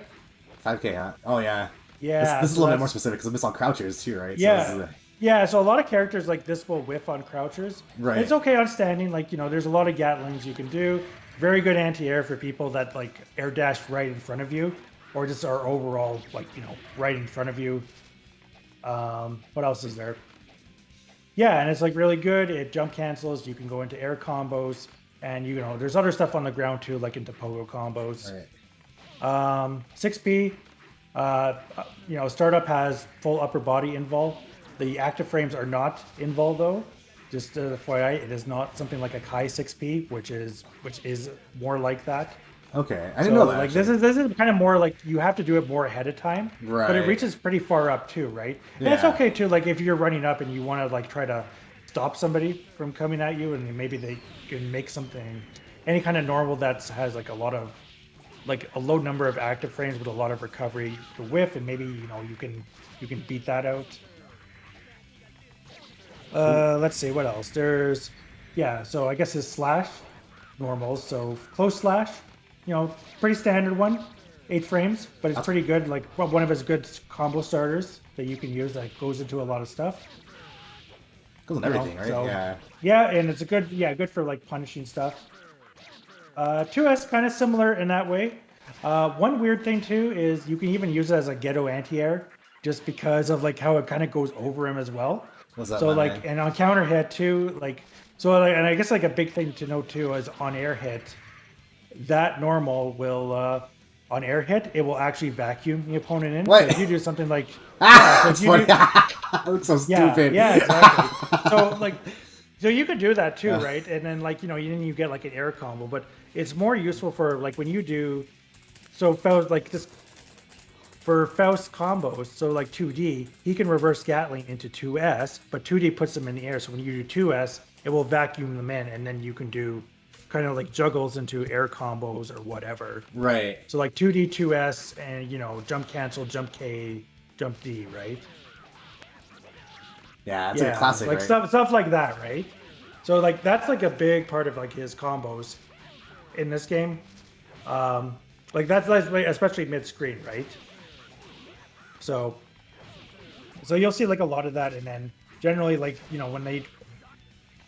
5K, huh? Oh, yeah. Yeah. This is a so little bit more that's- specific because it's on crouchers too, right? So Yeah. this is Yeah, so a lot of characters like this will whiff on crouchers. Right. It's okay on standing. Like, there's a lot of Gatlings you can do. Very good anti-air for people that, like, air dash right in front of you. Or just are overall, like, right in front of you. What else is there? Yeah, and it's, like, really good. It jump cancels. You can go into air combos. And, there's other stuff on the ground, too, like into pogo combos. Right. 6P, startup has full upper body invul. The active frames are not invul though. Just FYI, it is not something like a Kai 6P, which is more like that. Okay, I didn't know that. Like this is kind of more like you have to do it more ahead of time. But it Right. reaches pretty far up too, right? And it's Yeah. okay too. Like if you're running up and you want to like try to stop somebody from coming at you, and maybe they can make something, any kind of normal that has like a lot of like a low number of active frames with a lot of recovery to whiff, and maybe you can beat that out. Let's see what else. There's so I guess his slash normals. So close slash, pretty standard one, 8 frames, but it's pretty good. Like one of his good combo starters that you can use that goes into a lot of stuff. Goes on everything, right? So- Yeah. Yeah, and it's good for like punishing stuff. 2S kind of similar in that way. One weird thing too is you can even use it as a ghetto anti-air, just because of like how it kind of goes over him as well. What's up, So my like, man? and on counter hit too, like, so like, and I guess like a big thing to note too is on air hit. that normal will on air hit, it will actually vacuum the opponent in. What? So if you do something like so That's if you funny. do That looks so stupid. yeah, exactly. So like, so you could do that too, right? And then like then you get like an air combo, but it's more useful for like when you do so Faust like this for Faust combos. So like 2D, he can reverse Gatling into 2S, but 2D puts them in the air. So when you do 2S, it will vacuum them in, and then you can do kind of like juggles into air combos or whatever. Right. So like 2D, 2S, and jump cancel, jump K, jump D, right? Yeah, it's like a Yeah, classic, like right? stuff like that, right? So like that's like a big part of like his combos in this game. Like that's like, especially mid screen, right? So you'll see like a lot of that, and then generally like when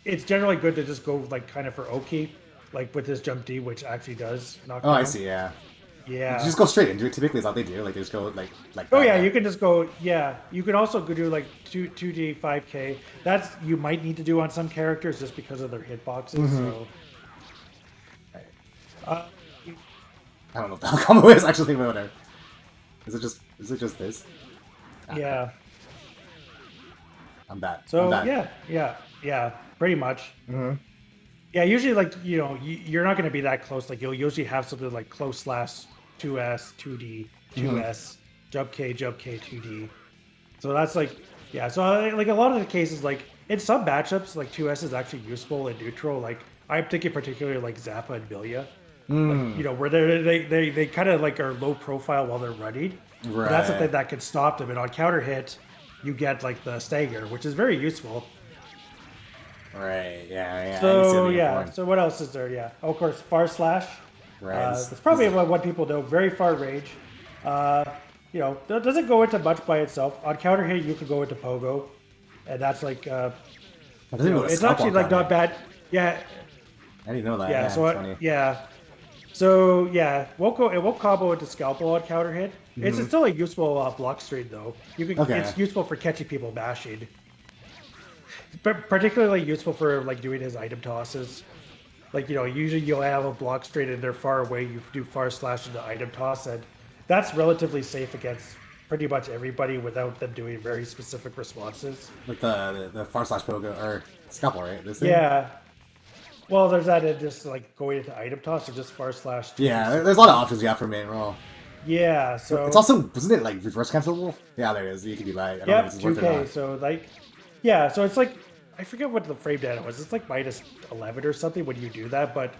it's generally good to just go like kind of for Oki, like with this jump D, which actually does knock Oh, I down. see. Yeah. You Yeah. just go straight into it. Typically, is all they do. Like they just go like Oh that. yeah, Yeah. you can just go. Yeah, you can also go do like 2D 5K. That's you might need to do on some characters just because of their hitboxes. So. Right. Uh, I don't know what the hell combo is actually. But whatever. Is it just this? Ah, crap. yeah. I'm bad. I'm So bad. yeah, pretty much. Yeah, usually like you're not going to be that close. Like you'll usually have something like close slash 2S 2D 2S jump K 2D. So that's like yeah. So like a lot of the cases like in some matchups like 2S is actually useful in neutral. Like I'm thinking particularly like Zappa and Billia. Like where they kind of like are low profile while they're running. But that's the Right. thing that can stop them. And on counter hit, you get like the stagger, which is very useful. Right. Yeah. Yeah. I can see So the game yeah. for So what else is there? Yeah. Oh, of course, far slash. Right. That's probably what people know. Very far range. Uh, doesn't go into much by itself. On counter hit, you can go into pogo, and that's like I doesn't go to it's scalp actually on like not counter. bad. Yeah. I didn't know that. Yeah. Yeah. So It's funny. yeah. So yeah, it won't combo into scalpel on counter hit. It's still a useful block stream though. Okay. It's useful for catching people bashing. But particularly useful for like doing his item tosses. Like usually you'll have a block straight and they're far away. You do far slash into item toss, and that's relatively safe against pretty much everybody without them doing very specific responses. Like the far slash pogo or scalpel, right? This thing. Yeah. Well, there's that just like going into item toss or just far slash. Yeah. There's a lot of options you have for main roll. Yeah. It's So also wasn't it like reverse cancelable? Yeah, there it is. You can do that. I don't know if yep, it's worth it or 2K. not. So like, yeah. So it's like I forget what the frame data was. It's like minus 11 or something when you do that, but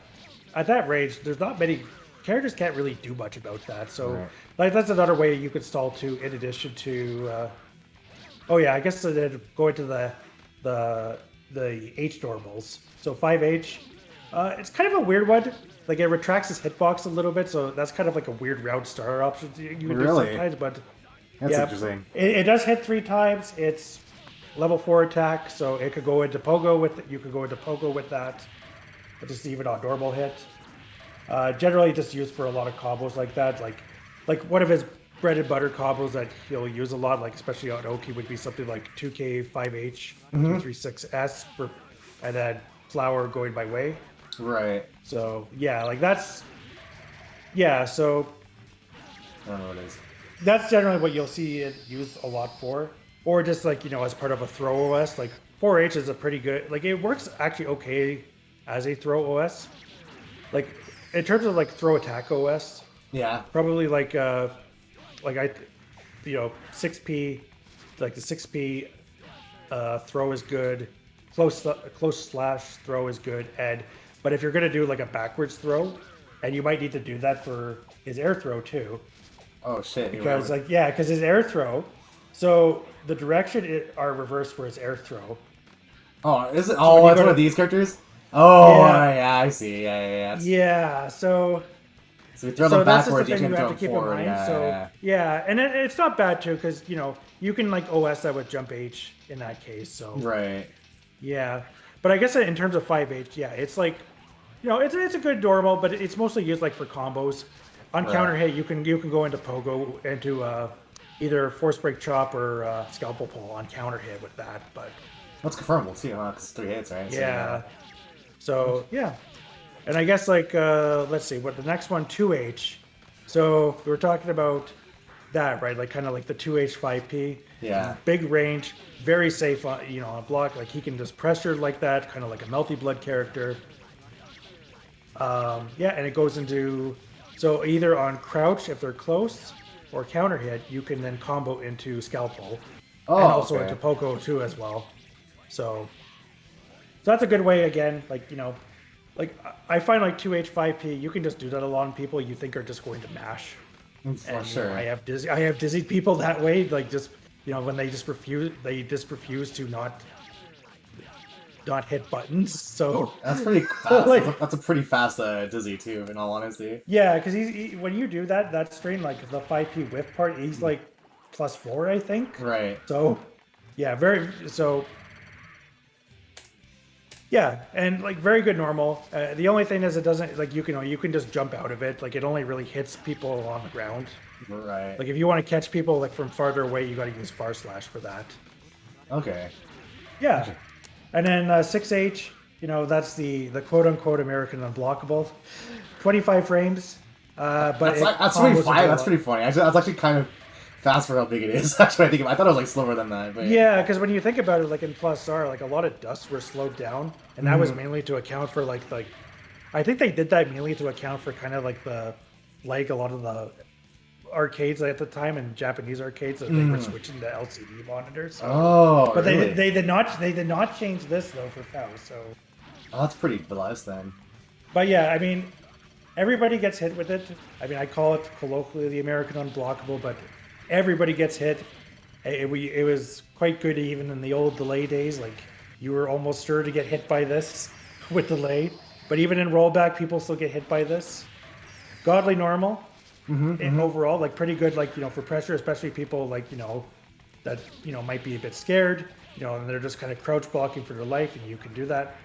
at that range, there's not many characters can't really do much about that. So, Right. like, that's another way you could stall too. In addition to, oh yeah, I guess then going to the H normals. So 5H, it's kind of a weird one. Like it retracts his hitbox a little bit, so that's kind of like a weird round starter option you can do Really? sometimes. But That's yeah, interesting. it does hit 3 times. It's level 4 attack, so it could go into pogo with it. You could go into pogo with that. But just even on normal hit. Generally just used for a lot of combos like that. Like one of his bread and butter combos that he'll use a lot, like especially on Oki, would be something like 2K 5H 236S for, and then flower going by way. Right. So yeah, like that's yeah. So I don't know what it is. that's generally what you'll see it used a lot for, or just like as part of a throw OS. Like 4H is a pretty good. Like it works actually okay as a throw OS. Like in terms of like throw attack OS, Yeah. probably like I 6P, like the 6P throw is good, close slash throw is good, and but if you're gonna do like a backwards throw, and you might need to do that for his air throw too, Oh shit. because because his air throw, so the direction are reversed for his air throw. Oh, is it? when Oh, you it's go one of to- these characters. Oh, Yeah. yeah. I see. Yeah. Yeah, so So we throw so them that's just the backwards. You thing can you throw have to them keep in forward. mind. Yeah. So yeah, and it's not bad too because you can like OS that with jump H in that case. So Right. yeah, but I guess in terms of 5H, yeah, it's like it's a good normal, but it's mostly used like for combos. On Right. counter hit, you can go into pogo into either force break chop or scalpel pull on counter hit with that. But That's confirmable too, huh? 'Cause it's 3 hits, right? So, yeah, so yeah. And I guess like let's see, what the next one 2H. So we were talking about that, right? Like kind of like the 2H 5P. Yeah. Big range, very safe on on block. Like he can just pressure like that, kind of like a Melty Blood character. Yeah, and it goes into so either on crouch if they're close or counter hit, you can then combo into Scalpel and Oh, also okay. into Poco too as well. So that's a good way again, like like I find like 2H5P, you can just do that a lot on people you think are just going to mash. For And sure. I have dizzy people that way, like just when they just refuse to not hit buttons. So That's pretty fast. like That's a pretty fast dizzy too, in all honesty. yeah, because when you do that strain, like the 5P whiff part, he's like +4, I think. Right. So yeah, very so yeah, and like very good normal. The only thing is it doesn't like you can just jump out of it. Like it only really hits people on the ground. Right. Like if you want to catch people like from farther away, you got to use Far Slash for that. Okay. Yeah, and then 6H, that's the quote unquote American unblockable, 25 frames. But That's pretty fine. That's pretty funny. Actually, that's actually kind of fast for how big it is. Actually, I thought it was like slower than that. But Yeah, because when you think about it, like in Plus R, like a lot of dusts were slowed down, and that was Mhm. mainly to account for like I think they did that mainly to account for kind of like a lot of the arcades at the time and Japanese arcades that they were switching to LCD monitors. Oh, But really? they did not change this though for Faust. So, Oh, that's pretty blessed then. but yeah, I mean, everybody gets hit with it. I mean, I call it colloquially the American unblockable, but everybody gets hit. It was quite good even in the old delay days. Like you were almost sure to get hit by this with delay, but even in rollback, people still get hit by this. Godly normal overall, like pretty good. Like for pressure, especially people like that might be a bit scared. And they're just kind of crouch blocking for their life, and you can do that.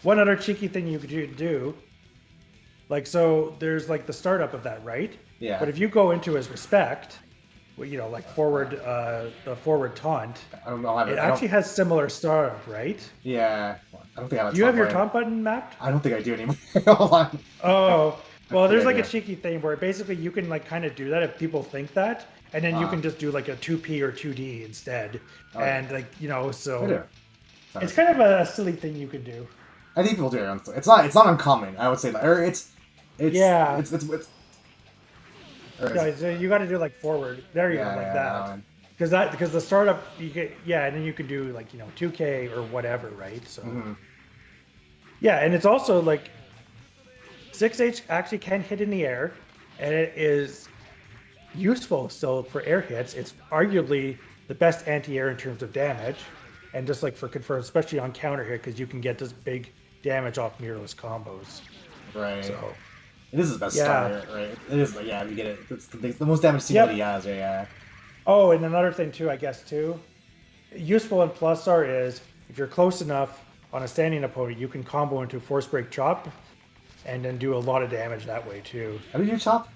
One other cheeky thing you could do, like so, there's like the startup of that, right? Yeah. But if you go into his respect, well, like forward, the forward taunt, I don't know. I it don't. actually has similar startup, right? Yeah. I don't think I have a Do you have your button. taunt button mapped? I don't think I do anymore. Hold on. Oh, well, Good there's like a idea. cheeky thing where basically you can like kind of do that if people think that, and then you Ah. can just do like a 2P or 2D instead, Oh, yeah. and like I so do. it's kind of a silly thing you can do. I think people do it. It's not uncommon. I would say that. Or Yeah. it's or No, so you got to do like forward. There you go, yeah, like yeah, that. one. Because the startup you get and then you can do like 2K or whatever, right? So yeah, and it's also like 6H actually can hit in the air, and it is useful still for air hits. It's arguably the best anti-air in terms of damage, and just like for confirm, especially on counter hit, because you can get this big damage off mirrorless combos. Right. So It is his best Yeah. starter, right? It is, like, yeah, you get it. It's the most damage team Yep. that he has, right? Yeah. oh, and another thing too, I guess too, useful in plus R is if you're close enough on a standing opponent, you can combo into force break chop, and then do a lot of damage that way too. How do you chop?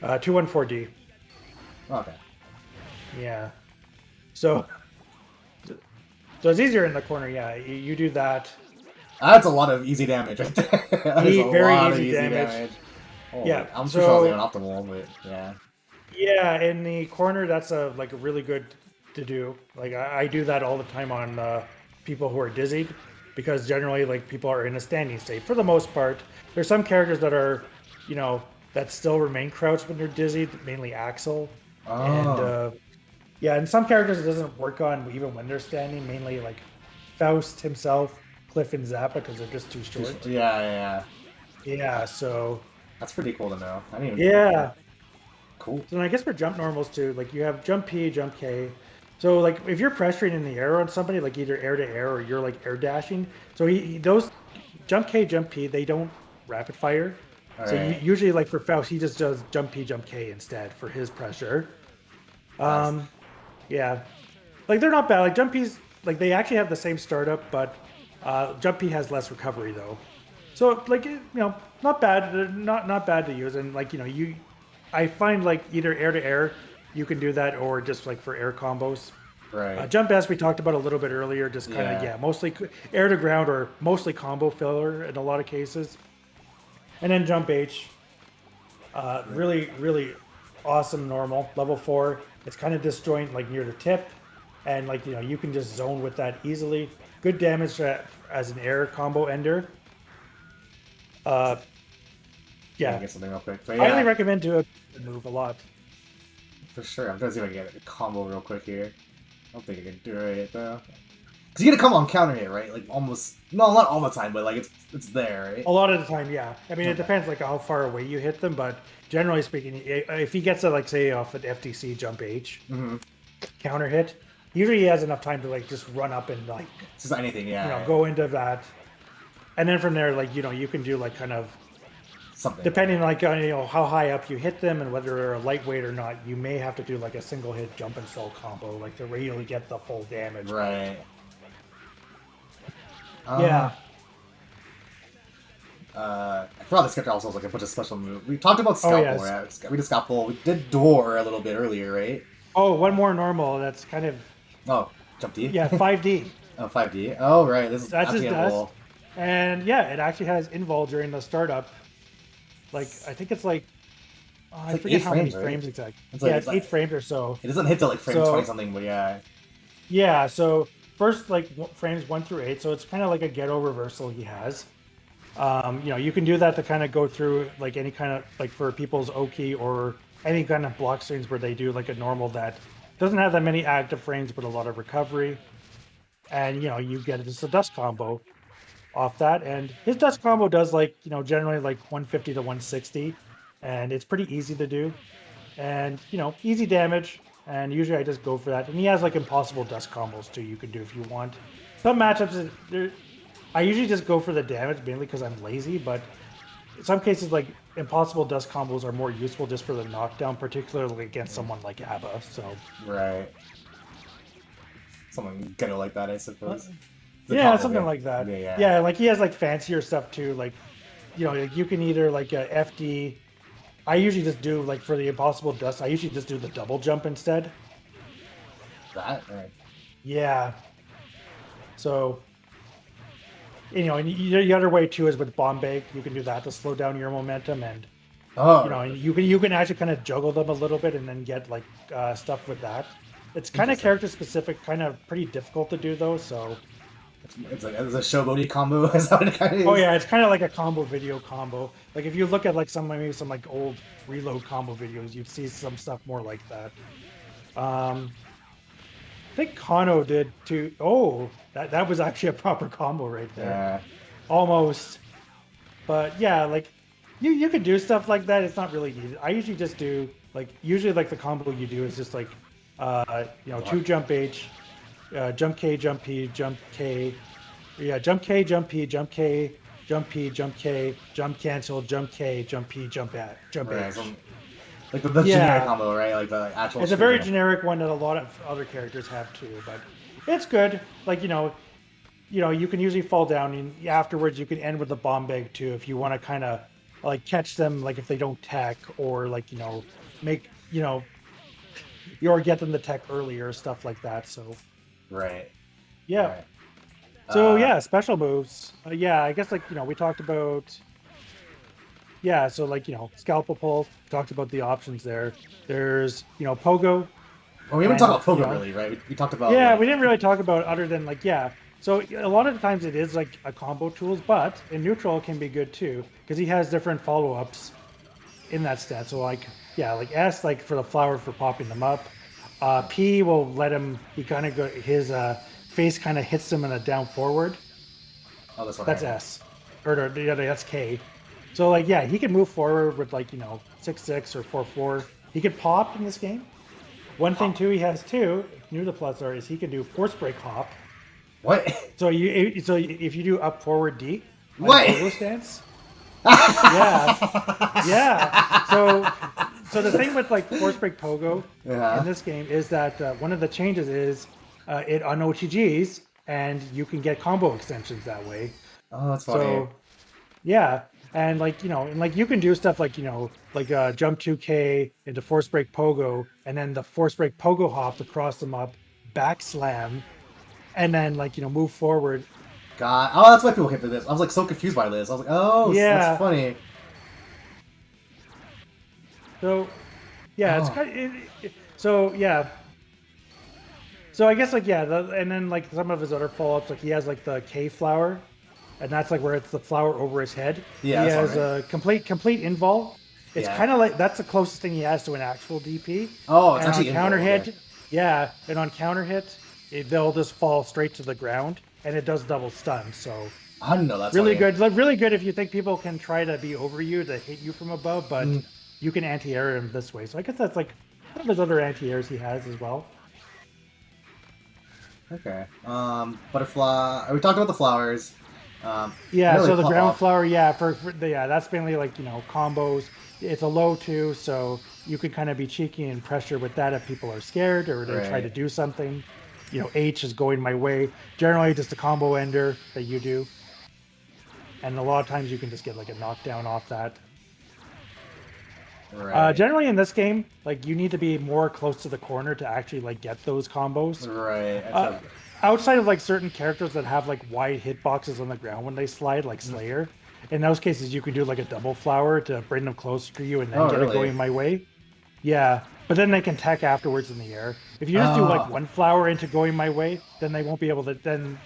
214D. Okay. Yeah. So it's easier in the corner. Yeah, you do that. That's a lot of easy damage right there. That is a Very lot of easy easy damage. damage. Holy, Yeah, I'm so- sure I was even optimal, but yeah. Yeah, in the corner, that's a really good to do. Like I do that all the time on people who are dizzied, because generally like people are in a standing state for the most part. There's some characters that are, that still remain crouched when they're dizzied, mainly Axel, and Oh. yeah, and some characters it doesn't work on even when they're standing, mainly like Faust himself, Cliff and Zappa, because they're just too short. Yeah, yeah. Yeah, so That's pretty cool to know. I didn't even yeah. Cool. So I guess for jump normals too, like you have jump P, jump K. So like if you're pressuring in the air on somebody, like either air to air or you're like air dashing, so those jump K, jump P, they don't rapid fire. So Alright. usually like for Faust, he just does jump P, jump K instead for his pressure. Yeah, like they're not bad. Like jump P's, like they actually have the same startup, but jump P has less recovery though. So like not bad, not bad to use, and like I find like either air to air, you can do that, or just like for air combos. Right. Jump S we talked about a little bit earlier, just kind of Yeah. mostly air to ground or mostly combo filler in a lot of cases. And then jump H, really, really awesome normal. Level 4, it's kind of disjoint, like near the tip. And like, you can just zone with that easily. Good damage as an air combo ender. Yeah, Yeah, get something real quick. But highly yeah, recommend to move a lot. for sure. I'm gonna see if I can get a combo real quick here. I don't think I can do it though. Cause you get a combo on counter hit, right? Like almost, no, not all the time, but like it's there, right? A lot of the time, yeah. I mean, it Okay. depends like how far away you hit them, but generally speaking, if he gets it like say off an FTC jump H Mm-hmm. counter hit, usually he has enough time to like just run up and like Just anything, yeah. go into that, and then from there like you can do like kind of Something. depending like on how high up you hit them and whether they're a lightweight or not, you may have to do like a single hit jump and soul combo like to really get the full damage. Right. Yeah. I forgot this character also has like a bunch of special moves. We talked about Scalpel, yes. right? We did Scalpel. We did Door a little bit earlier, right? Oh, one more normal. That's kind of Oh, Jump D? yeah 5D. Oh, 5D. Oh, right. This is That's his actually dust. cool. And yeah, it actually has invul during the startup. Like I think it's like I like forget 8 how many frames, right? frames exactly. It's like- Yeah, it's it's like- 8 frames or so. It doesn't hit till like frame So- 20 something, but yeah. Yeah, so first like frames 1 through 8, so it's kind of like a ghetto reversal he has. You can do that to kind of go through like any kind of like for people's Oki or any kind of block strings where they do like a normal that doesn't have that many active frames but a lot of recovery. And you get just a dust combo off that. And his dust combo does like, generally like 150 to 160. And it's pretty easy to do. And, easy damage. And usually I just go for that. And he has like impossible dust combos too you can do if you want. Some matchups, I usually just go for the damage mainly because I'm lazy. But in some cases, like impossible dust combos are more useful just for the knockdown, particularly against someone like Abba. So Right. Something ghetto like that, I suppose. The yeah, combo, something yeah. like that. Yeah. Yeah, like he has like fancier stuff too. Like, like you can either like a FD. I usually just do like for the impossible dust. I usually just do the double jump instead. That? Right. Yeah. So, and the other way too is with bomb bake. You can do that to slow down your momentum, and Oh, and you can actually kind of juggle them a little bit and then get like stuff with that. It's kind of Interesting. character specific, kind of pretty difficult to do though. So. it's like it's a showboaty combo. Is that what it kind of is? Oh yeah, it's kind of like a combo video combo. Like if you look at like maybe some like old reload combo videos, you'd see some stuff more like that. I think Kano did too. Oh, that was actually a proper combo right there. Yeah. Almost. But yeah, like you could do stuff like that. It's not really needed. I usually just do like like the combo you do is just like 2 jump H, jump K, jump P, jump K. Yeah, jump K, jump P, jump K, jump P, jump K, jump cancel, jump K, jump P, jump Right. H. Like the Yeah. generic combo, right? Like the actual. It's a very string. generic one that a lot of other characters have too, but it's good. Like you can usually fall down, and afterwards you can end with a bomb bag too if you want to kind of like catch them, like if they don't tech or like make or get them to tech earlier, stuff like that. So Right. yeah. Right. So yeah, special moves. Yeah, I guess like we talked about. Yeah, so like scalpel pull. Talked about the options there. There's pogo. Well, we haven't and, talked about Pogo you know, really, right? We talked about. Yeah, like, we didn't really talk about other than like So a lot of the times it is like a combo tools, but in neutral it can be good too because he has different follow ups in that stat. So like like S like for the flower for popping them up. P will let him. He kind of his face kind of hits him in a down forward. Oh, this one. That's right? S. Or the other that's K. So like he can move forward with like 6-6 or 4-4. He could pop in this game. One thing too he has too, new to plus R, is he can do force break hop. What? So if you do up forward D, like What? Pogo stance. yeah. So the thing with like force break Pogo Yeah. in this game is that one of the changes is it on OTGs and you can get combo extensions that way. Oh, that's funny. So yeah, and like you can do stuff like jump 2K into force break Pogo, and then the force break Pogo hop to cross them up, back slam, and then move forward. God. Oh, that's why people hit for this. I was like so confused by this. I was like, oh, Yeah. that's funny. So yeah, it's Oh, kind of, so yeah. So I guess like yeah, and then like some of his other follow-ups, like he has like the K flower, and that's like where it's the flower over his head. yeah, He that's all has right. a complete invul. It's Yeah. kind of like that's the closest thing he has to an actual DP. Oh, it's And on actually counter invul. Okay. hit, yeah, and on counter hit, they'll just fall straight to the ground, and it does double stun. So I didn't know that's really funny. good, like really good if you think people can try to be over you to hit you from above, but Mm, you can anti-air him this way. So I guess that's like one of his other anti-airs he has as well. okay. Butterfly. We talked about the flowers. I Yeah, know they so the pop ground off. flower, yeah, yeah, that's mainly like combos. It's a low too, so you can kind of be cheeky and pressure with that if people are scared or they try to Right. do something. H is going my way. Generally, just a combo ender that you do, and a lot of times you can just get like a knockdown off that. Right. Generally, in this game, like you need to be more close to the corner to actually like get those combos. Right. That's Uh, a, Outside of like certain characters that have like wide hitboxes on the ground when they slide, like mm. Slayer, in those cases you could do like a double flower to bring them closer to you and then Oh, get it really? going my way. Yeah, but then they can tech afterwards in the air. If you just do like Oh, one flower into going my way, then they won't be able to. Then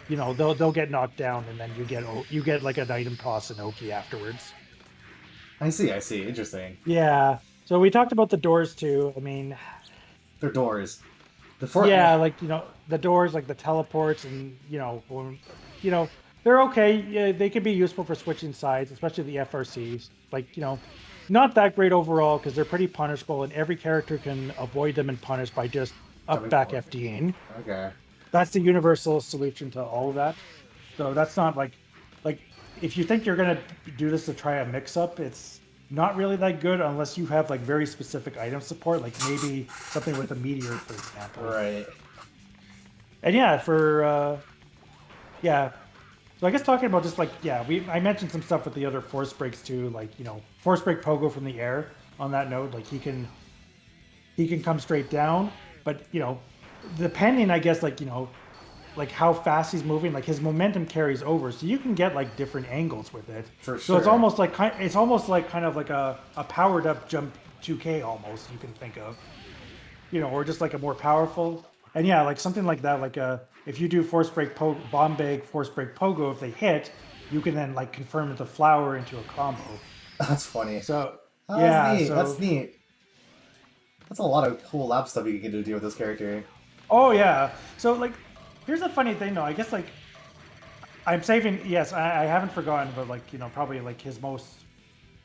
they'll get knocked down, and then you get like an item toss and Oki afterwards. I see. I see. Interesting. Yeah. So we talked about the doors too. I mean, They're doors. The four. yeah, like the doors, like the teleports, and you know they're okay. Yeah, they can be useful for switching sides, especially the FRCs. Like not that great overall because they're pretty punishable, and every character can avoid them and punish by just up Jumping back forward. FDing. Okay. That's the universal solution to all of that. So that's not like if you think you're gonna do this to try a mix up, it's not really that good unless you have like very specific item support, like maybe something with a meteor, for example. Right. And yeah, yeah. So I guess talking about just like yeah, I mentioned some stuff with the other force breaks too, like force break pogo from the air. On that note, like he can come straight down, but depending, I guess, like how fast he's moving, like his momentum carries over, so you can get like different angles with it. For So it's sure. almost like kind of like a powered up jump 2K almost you can think of, or just like a more powerful. And yeah, like something like that, like if you do force break bomb bag force break pogo, if they hit, you can then like confirm the flower into a combo. That's funny. So Oh, that's yeah, neat. That's so neat. That's a lot of cool lab stuff you can do with this character. oh yeah, so like here's a funny thing though. I guess like I'm saving. Yes, I haven't forgotten, but like probably like his most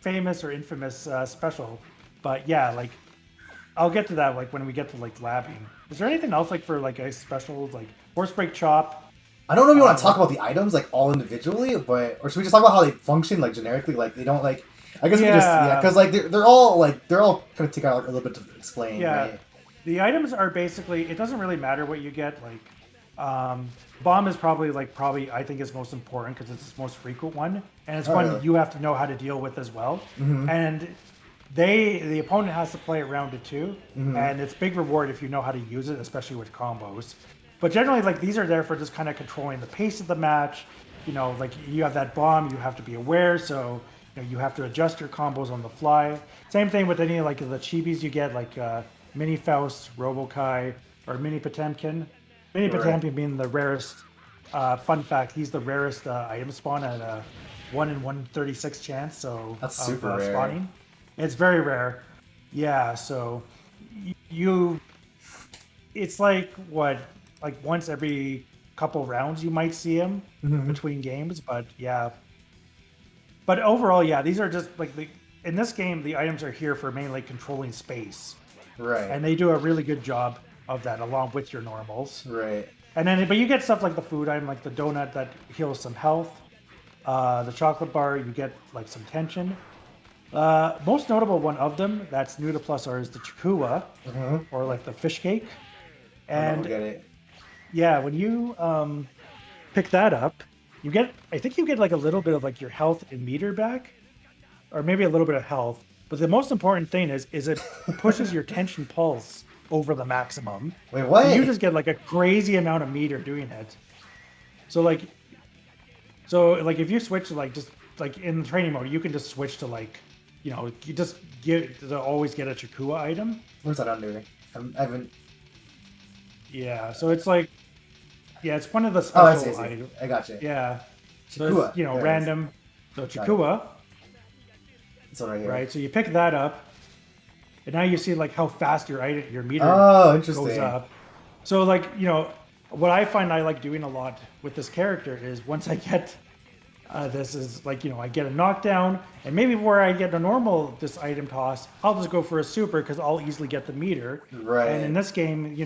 famous or infamous special. But yeah, like I'll get to that like when we get to like labbing. Is there anything else like for like a special like horse break chop? I don't know if you want to talk Like about the items like all individually, but or should we just talk about how they function like generically? Like they don't like. I guess we can just yeah, because like they're all kind of take out like, a little bit to explain, yeah. right? The items are basically it doesn't really matter what you get. Like bomb is probably I think is most important because it's its most frequent one, and it's Oh one really? you have to know how to deal with as well. Mm-hmm. And the opponent has to play around it too, Mm-hmm. and it's big reward if you know how to use it, especially with combos. But generally, like these are there for just kind of controlling the pace of the match. Like you have that bomb, you have to be aware, so you have to adjust your combos on the fly. Same thing with any like the chibis you get, like Mini Faust, Robokai, or Mini Potemkin. Mini Right. Potemkin being the rarest. Fun fact: he's the rarest item spawn at a 1 in 136 chance. So That's of super rare. spawning, it's very rare. Yeah, so you, it's like what, like once every couple rounds you might see him Mm-hmm. between games, but yeah. But overall, yeah, these are just like in this game, the items are here for mainly controlling space, Right. and they do a really good job of that along with your normals. Right. And then, but you get stuff like the food item, like the donut that heals some health. The chocolate bar, you get like some tension. Most notable one of them that's new to Plus R is the chikua, Mm-hmm. or like the fish cake. I don't And get it. yeah, when you pick that up, I think you get like a little bit of like your health and meter back, or maybe a little bit of health. But the most important thing is it pushes your tension pulse over the maximum. Wait, So you what? just get like a crazy amount of meter doing it. So like if you switch to like just like in the training mode, you can just switch to like you just always get a Chakua item. Where's that under? I haven't. Yeah, so it's like, yeah, it's one of the Oh, I special see. items. I got you. Yeah, so Chikua. it's, There it is. random. So Chakua, This one right here. right? So you pick that up, and now you see like how fast your meter Oh, interesting. goes up. So like, what I find I like doing a lot with this character is once I get this is like, I get a knockdown, and maybe where I get a normal this item toss, I'll just go for a super because I'll easily get the meter. Right. And in this game,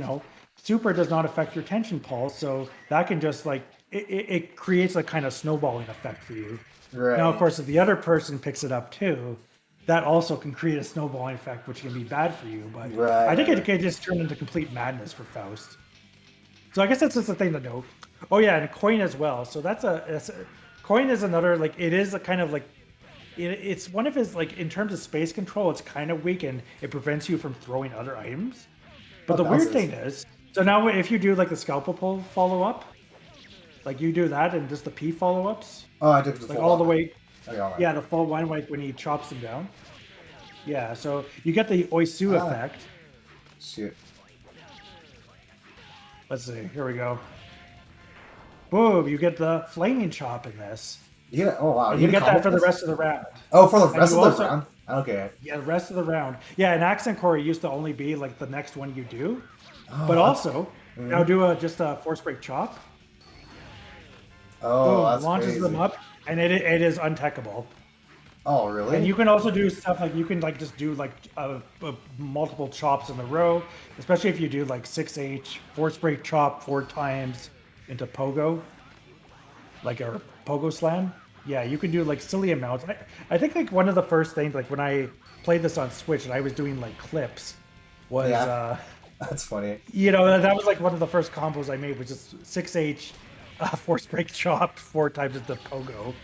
super does not affect your tension pulse, so that can just like it creates a kind of snowballing effect for you. Right. Now, of course, if the other person picks it up too, that also can create a snowballing effect, which can be bad for you. But I think it could just turn into complete madness for Faust. So I guess that's just a thing to note. Oh yeah, and coin as well. So coin is another, like, it is a kind of like, it's one of his, like, in terms of space control, it's kind of weak and it prevents you from throwing other items. But the weird thing is, so now if you do like the scalpel pull follow up, like you do that and just the P follow ups. Oh, I did the like full all the one. way. Okay, all right. Yeah, the full one, like when he chops them down. Yeah, so you get the Oisu effect. Shoot. Let's see. Here we go. Boom! You get the flaming chop in this. Yeah. Oh wow. And you get that for the rest of the round. Oh, for the rest you of the also- round. Okay. Yeah, the rest of the round. Yeah, and Accent Core used to only be like the next one you do. Oh, But also, now do just a force break chop. Oh, Boom, that's launches crazy. them up, and it is untechable. Oh, really? And you can also do stuff like you can like just do like multiple chops in a row, especially if you do like 6H force break chop 4 times into pogo, like a pogo slam. Yeah, you can do like silly amounts. I think like one of the first things, like when I played this on Switch and I was doing like clips, was That's funny. that was like one of the first combos I made, was just 6H force break chop 4 times into pogo.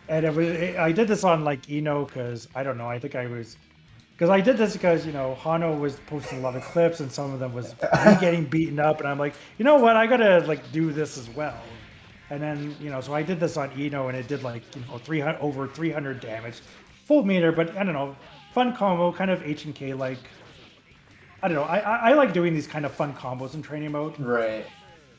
And I did this on like Eno because I don't know. I think because I did this because Hano was posting a lot of clips and some of them was me getting beaten up, and I'm like, you know what, I gotta like do this as well. And then so I did this on Eno and it did like 300 over 300 damage, full meter, but I don't know, fun combo, kind of H&K like. I don't know. I like doing these kind of fun combos in training mode. Right.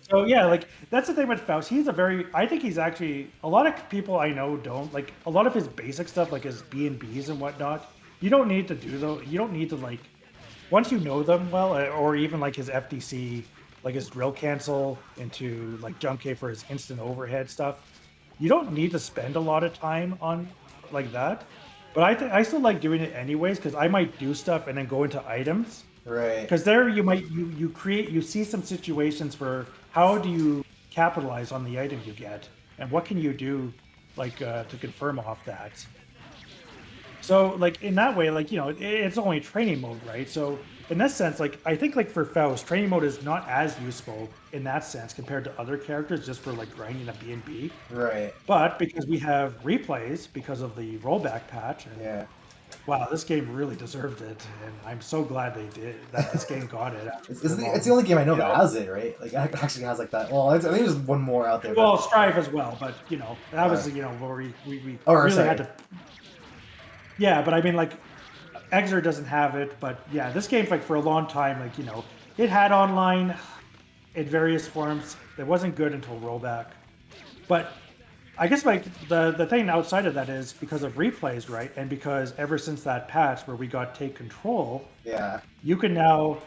So yeah, like that's the thing with Faust. I think he's actually, a lot of people I know don't like a lot of his basic stuff, like his B&Bs and whatnot. You don't need to do though. You don't need to like, once you know them well, or even like his FDC, like his drill cancel into like jump K for his instant overhead stuff. You don't need to spend a lot of time on like that. But I still like doing it anyways because I might do stuff and then go into items. Right. Because there you see some situations where how do you capitalize on the item you get, and what can you do, like to confirm off that. So like in that way, like it's only training mode, right? So in that sense, like I think like for Faust, training mode is not as useful in that sense compared to other characters, just for like grinding a B&B. Right. But because we have replays because of the rollback patch, and wow, this game really deserved it, and I'm so glad that this game got it. It's the only game I know that has it, right? Like, it actually has like that. Well, I think there's one more out there. Well, Strive as well, but that was where we really had to. Yeah, but I mean, like, Exer doesn't have it, but yeah, this game, like, for a long time, like, it had online in various forms. It wasn't good until rollback, but I guess like the thing outside of that is because of replays, right? And because ever since that patch where we got take control, you can now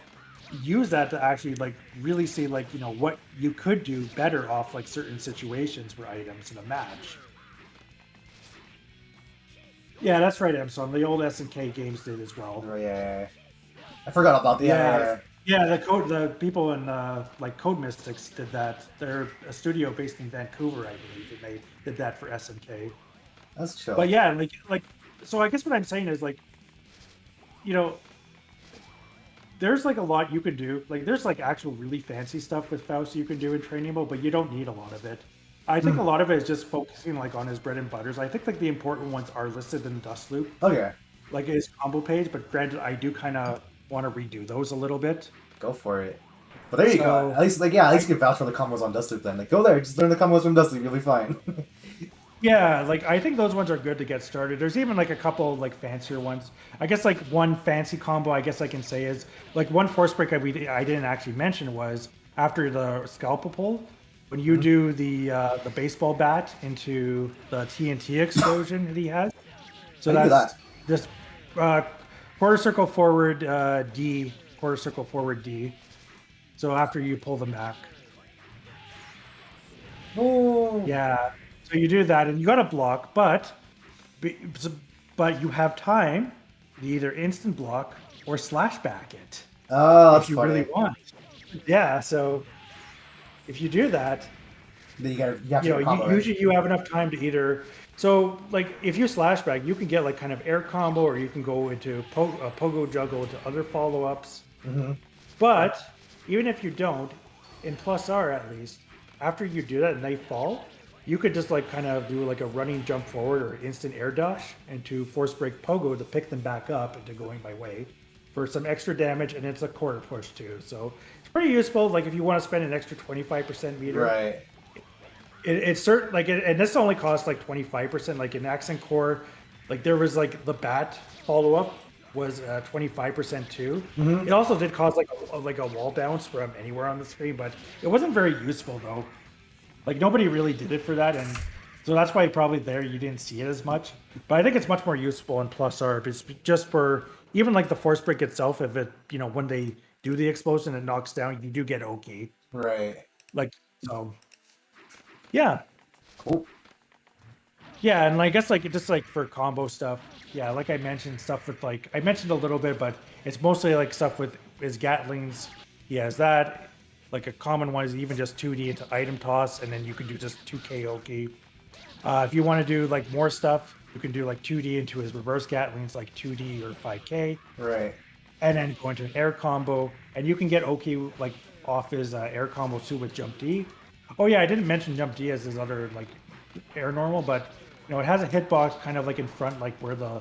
use that to actually like really see like what you could do better off like certain situations for items in a match. Yeah, that's right, Emson. The old SNK games did as well. Oh, yeah. I forgot about the Yeah, the people in like Code Mystics did that. They're a studio based in Vancouver, I believe, and they did that for SNK. That's chill. But yeah, like so I guess what I'm saying is like, there's like a lot you can do. Like there's like actual really fancy stuff with Faust you can do in training mode, but you don't need a lot of it. I think a lot of it is just focusing like on his bread and butters. I think like the important ones are listed in Dust Loop. Okay. Like his combo page, but granted, I do kind of want to redo those a little bit. Go for it. But there you go. At least you can vouch for the combos on Dust Loop then. Like, go there, just learn the combos from Dust Loop, you'll be fine. Yeah, like I think those ones are good to get started. There's even like a couple like fancier ones. I guess like one fancy combo I guess I can say is like one force break I didn't actually mention was after the scalpel pull, when you Mhm. do the baseball bat into the TNT explosion that he has. How So do you do that's that? this uh, quarter circle forward D, quarter circle forward D. So after you pull them back. Oh, Yeah. So you do that and you got to block, Be- but you have time to either instant block or slash back it oh, if that's you really funny. want. Yeah, so if you do that, Then you have to get a combo right. usually you have enough time to either. So like if you slash back, you can get like kind of air combo, or you can go into pogo juggle into other follow ups. Hmm. But even if you don't, in plus R at least, after you do that and they fall, you could just like kind of do like a running jump forward or instant air dash into force break pogo to pick them back up into going my way for some extra damage, and it's a quarter push too. So it's pretty useful. Like if you want to spend an extra 25% meter, Right. it's certain like and this only costs like 25%. Like in accent core, like there was like the bat follow up was 25% too. Hmm. It also did cause like a wall bounce from anywhere on the screen, but it wasn't very useful though. Like nobody really did it for that, and so that's why probably there you didn't see it as much. But I think it's much more useful in plus ARP. It's just for even like the force break itself. If it when they do the explosion and knocks down, you do get okay. Right. Like so, yeah. Cool. Yeah, and I guess like just like for combo stuff, yeah, like I mentioned stuff with like I mentioned a little bit, but it's mostly like stuff with his Gatlings. He has that. Like a common one is even just 2D into item toss, and then you can do just 2K Oki. If you want to do like more stuff, you can do like 2D into his reverse Gatlings, like 2D or 5K, Right. and then go into an air combo, and you can get Oki like off his air combo too with Jump D. Oh yeah, I didn't mention Jump D as his other like air normal, but it has a hitbox kind of like in front, like where the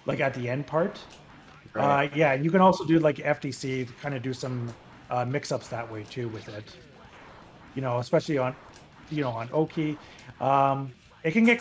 like at the end part. Right. Yeah, and you can also do like FTC to kind of do some mix-ups that way too with it. Especially on on Oki. It can get